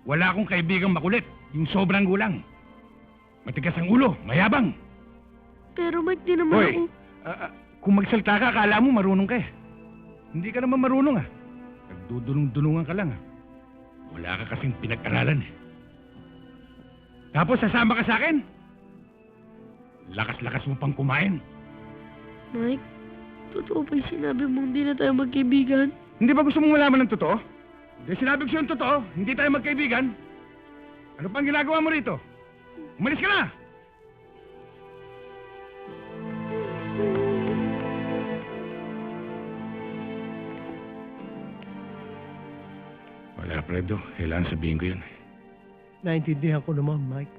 Wala akong kaibigang makulit, yung sobrang gulang. Matigas ang ulo, mayabang. Pero Mike, di naman Hoy, ako... kung magsalta ka, akala mo marunong ka eh. Hindi ka naman marunong ah. Nagdudulong-dulungan ka lang ah. Wala ka kasing pinag-aralan eh. Tapos sasama ka sa akin? Lakas-lakas mo pang kumain. Mike, totoo ba yung sinabi mong hindi na tayo magkaibigan? Hindi ba gusto mong malaman ng totoo? Hindi, sinabi ko sa'yo yung totoo. Hindi tayo magkaibigan. Ano pang ginagawa mo rito? Umalis ka na! Wala, Fredo. Kailangan sabihin ko yun. Naintindihan ko naman, Mike.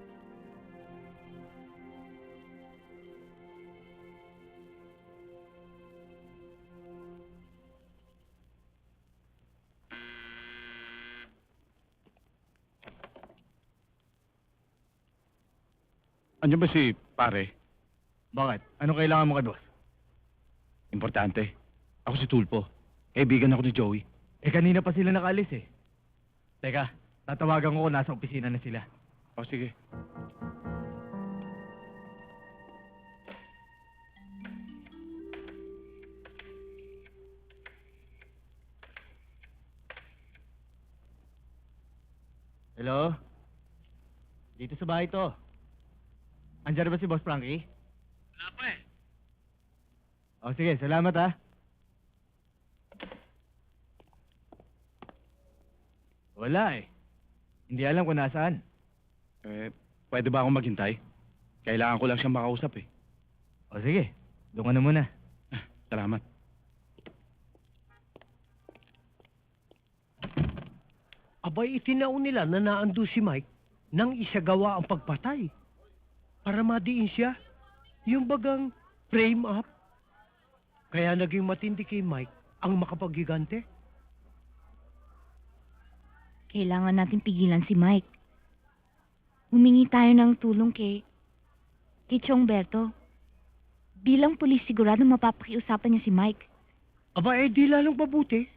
Andiyan ba si pare? Bakit? Ano kailangan mo kay boss? Importante. Ako si Tulpo. Kaibigan ako ni Joey. Eh kanina pa sila nakaalis eh. Teka, tatawagan ko kung nasa opisina na sila. O sige. Hello? Dito sa bahay to. Andiyan na ba si Boss Frankie? Wala pa eh. O sige, salamat ha. Wala eh. Hindi alam kung nasaan. Pwede ba akong maghintay? Kailangan ko lang siyang makausap eh. O sige, doon ka na muna. Salamat. Abay, itinaon nila na naando si Mike nang isagawa ang pagpatay. Para madiin siya. Yung bagang frame up. Kaya naging matindi kay Mike ang makapaggigante. Kailangan natin pigilan si Mike. Humingi tayo ng tulong kay Chongberto. Bilang pulis, sigurado mapapakiusapan niya si Mike. Aba, di lalong mabuti.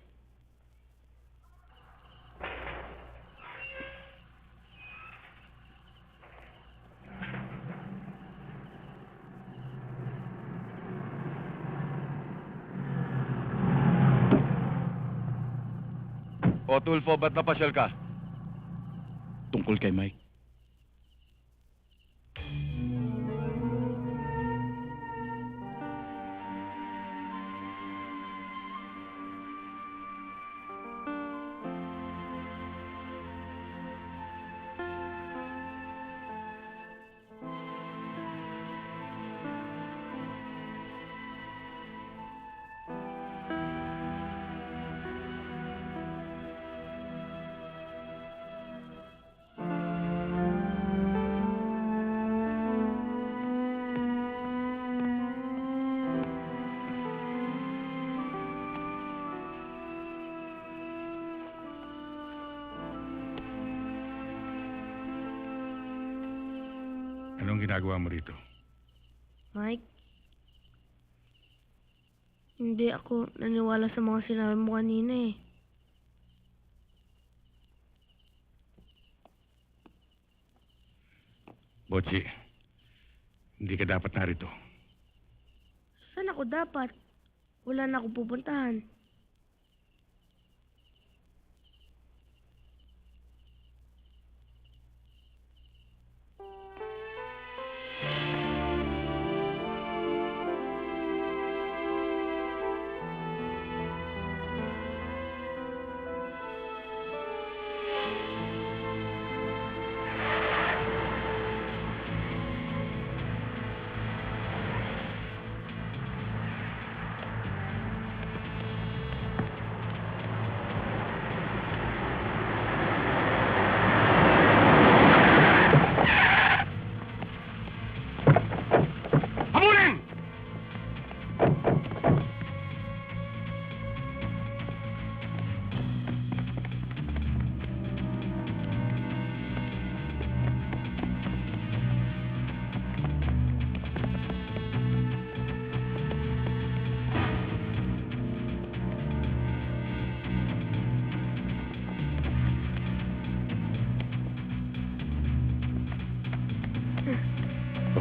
O Tulfo, ba't napasyal ka? tungkol kay Mike. Anong ginagawa mo rito? Mike, hindi ako naniwala sa mga sinabi mo kanina eh. Botsi, hindi ka dapat narito. Saan ako dapat? Wala na ako pupuntahan.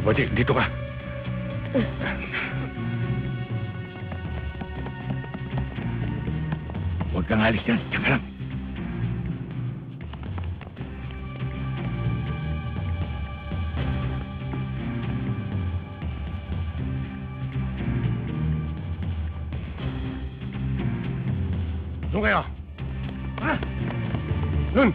Botsi, dito ka. Huwag kang alis yan. Tsaka lang. Doon kayo. Ha? Doon.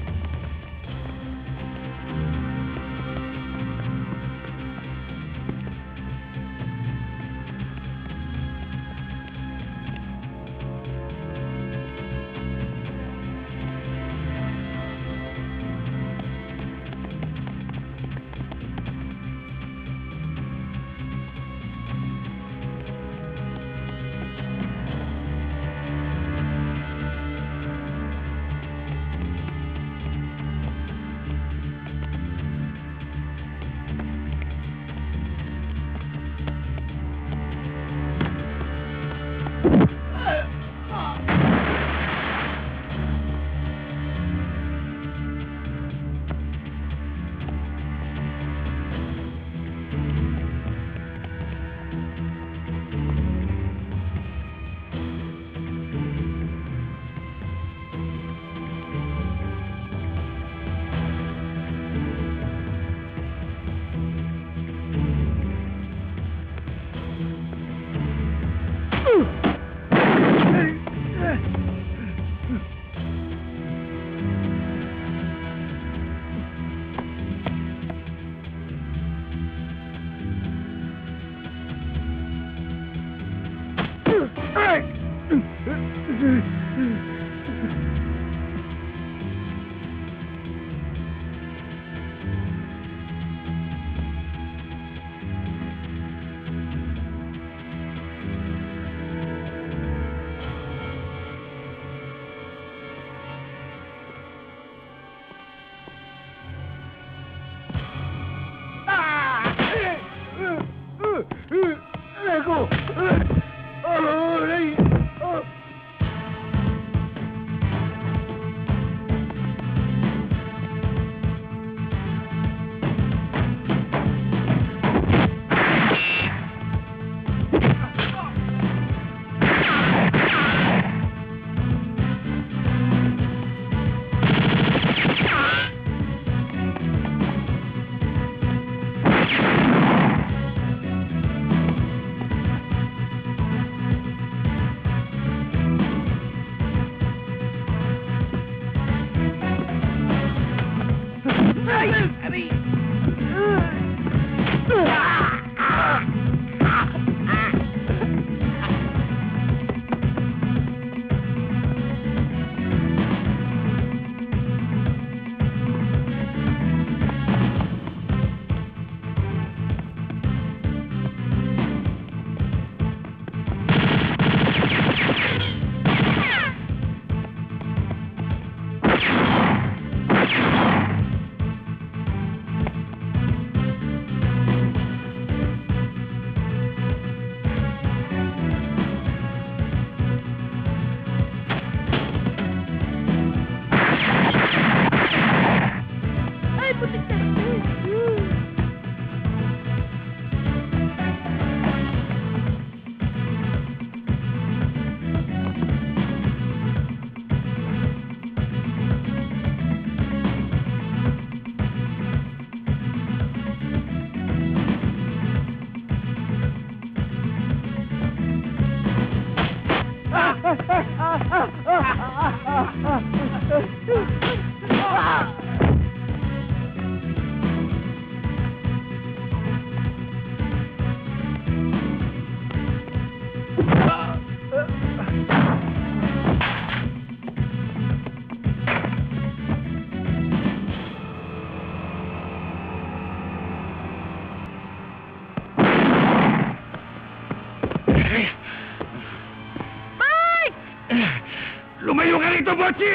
Lumayo ka rito, Botsi!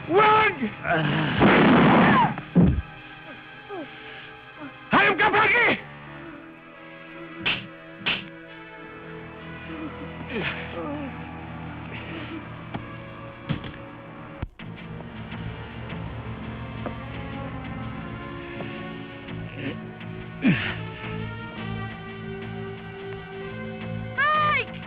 Wag! Hayop ka, Pagi! Mike!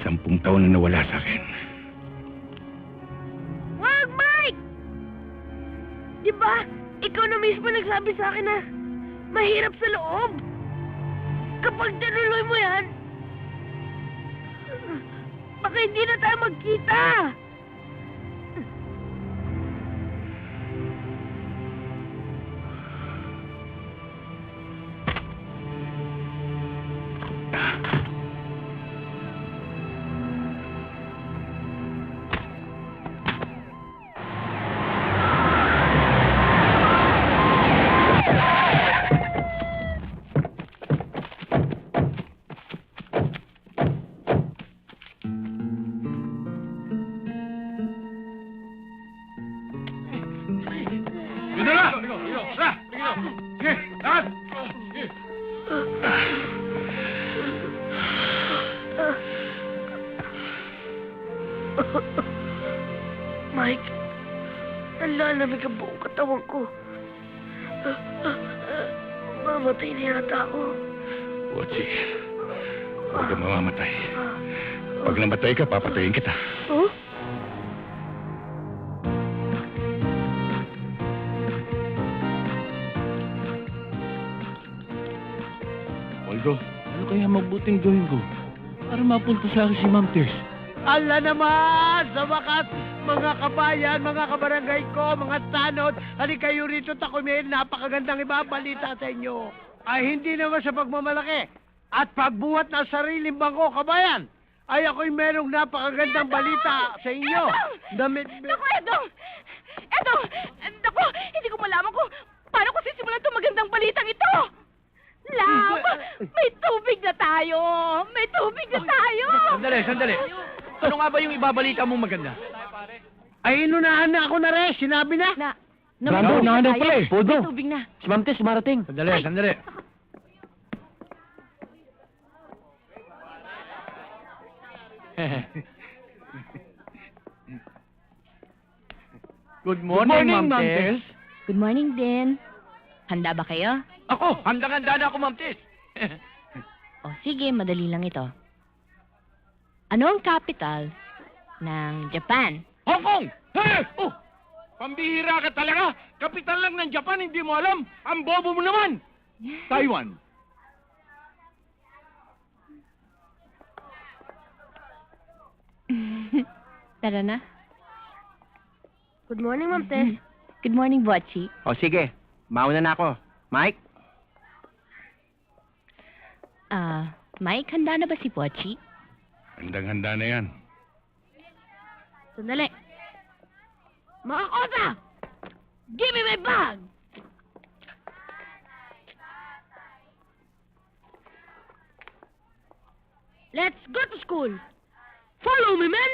Sampung taon na nawala sa akin. Wag, Mike! Di ba, ikaw na mismo nagsabi sa akin na mahirap sa loob. Kapag tinuloy mo yan, baka hindi na tayo magkita. Yun na lang! Tara! Sige, lahat! Mike, nalalamig ang buong katawan ko. Mamatay na yata ako. Botsi, huwag kang mamamatay. Pag namatay ka, papatayin kita. Huh? Waldo, ano kaya mabuting gawin ko para mapunta sa akin si Ma'am Tess? Ala naman! Sa wakas, mga kabayan, mga kabarangay ko, mga tanod, halika kayo rito, ako may napakagandang ibabalita sa inyo. Ay hindi naman sa pagmamalaki at pagbuhat ng sariling bangko, kabayan, ay ako'y merong napakagandang balita sa inyo. Naku, Edong! Edong! Naku, hindi ko malaman kung paano ko sisimulan itong magandang balitang ito! Love! May tubig na tayo! May tubig na tayo! Sandali. Ano nga ba yung ibabalita mong maganda? Ay, inunahan na ako na rin, sinabi na. Brando, nahanap pala eh. Podo. May tubig na. Si Ma'am Tess marating. Sandali. Good morning, Ma'am Tess. Good morning din. Handa ba kayo? Ako, handang-handa na ako, Ma'am Tess. O sige, madali lang ito. Ano ang capital ng Japan? Hong Kong! Hey! Oh! Pambihira ka talaga! Kapital lang ng Japan, hindi mo alam! Ang bobo mo naman! Taiwan. Tara na. Good morning, Ma'am Tess. Good morning, Botchi. O sige, mauna na ako. Mike? Mike, handa na ba si Botchi? Handang-handa na yan. Sandali. Mga kosa! Give me my bag! Let's go to school! Follow me, men!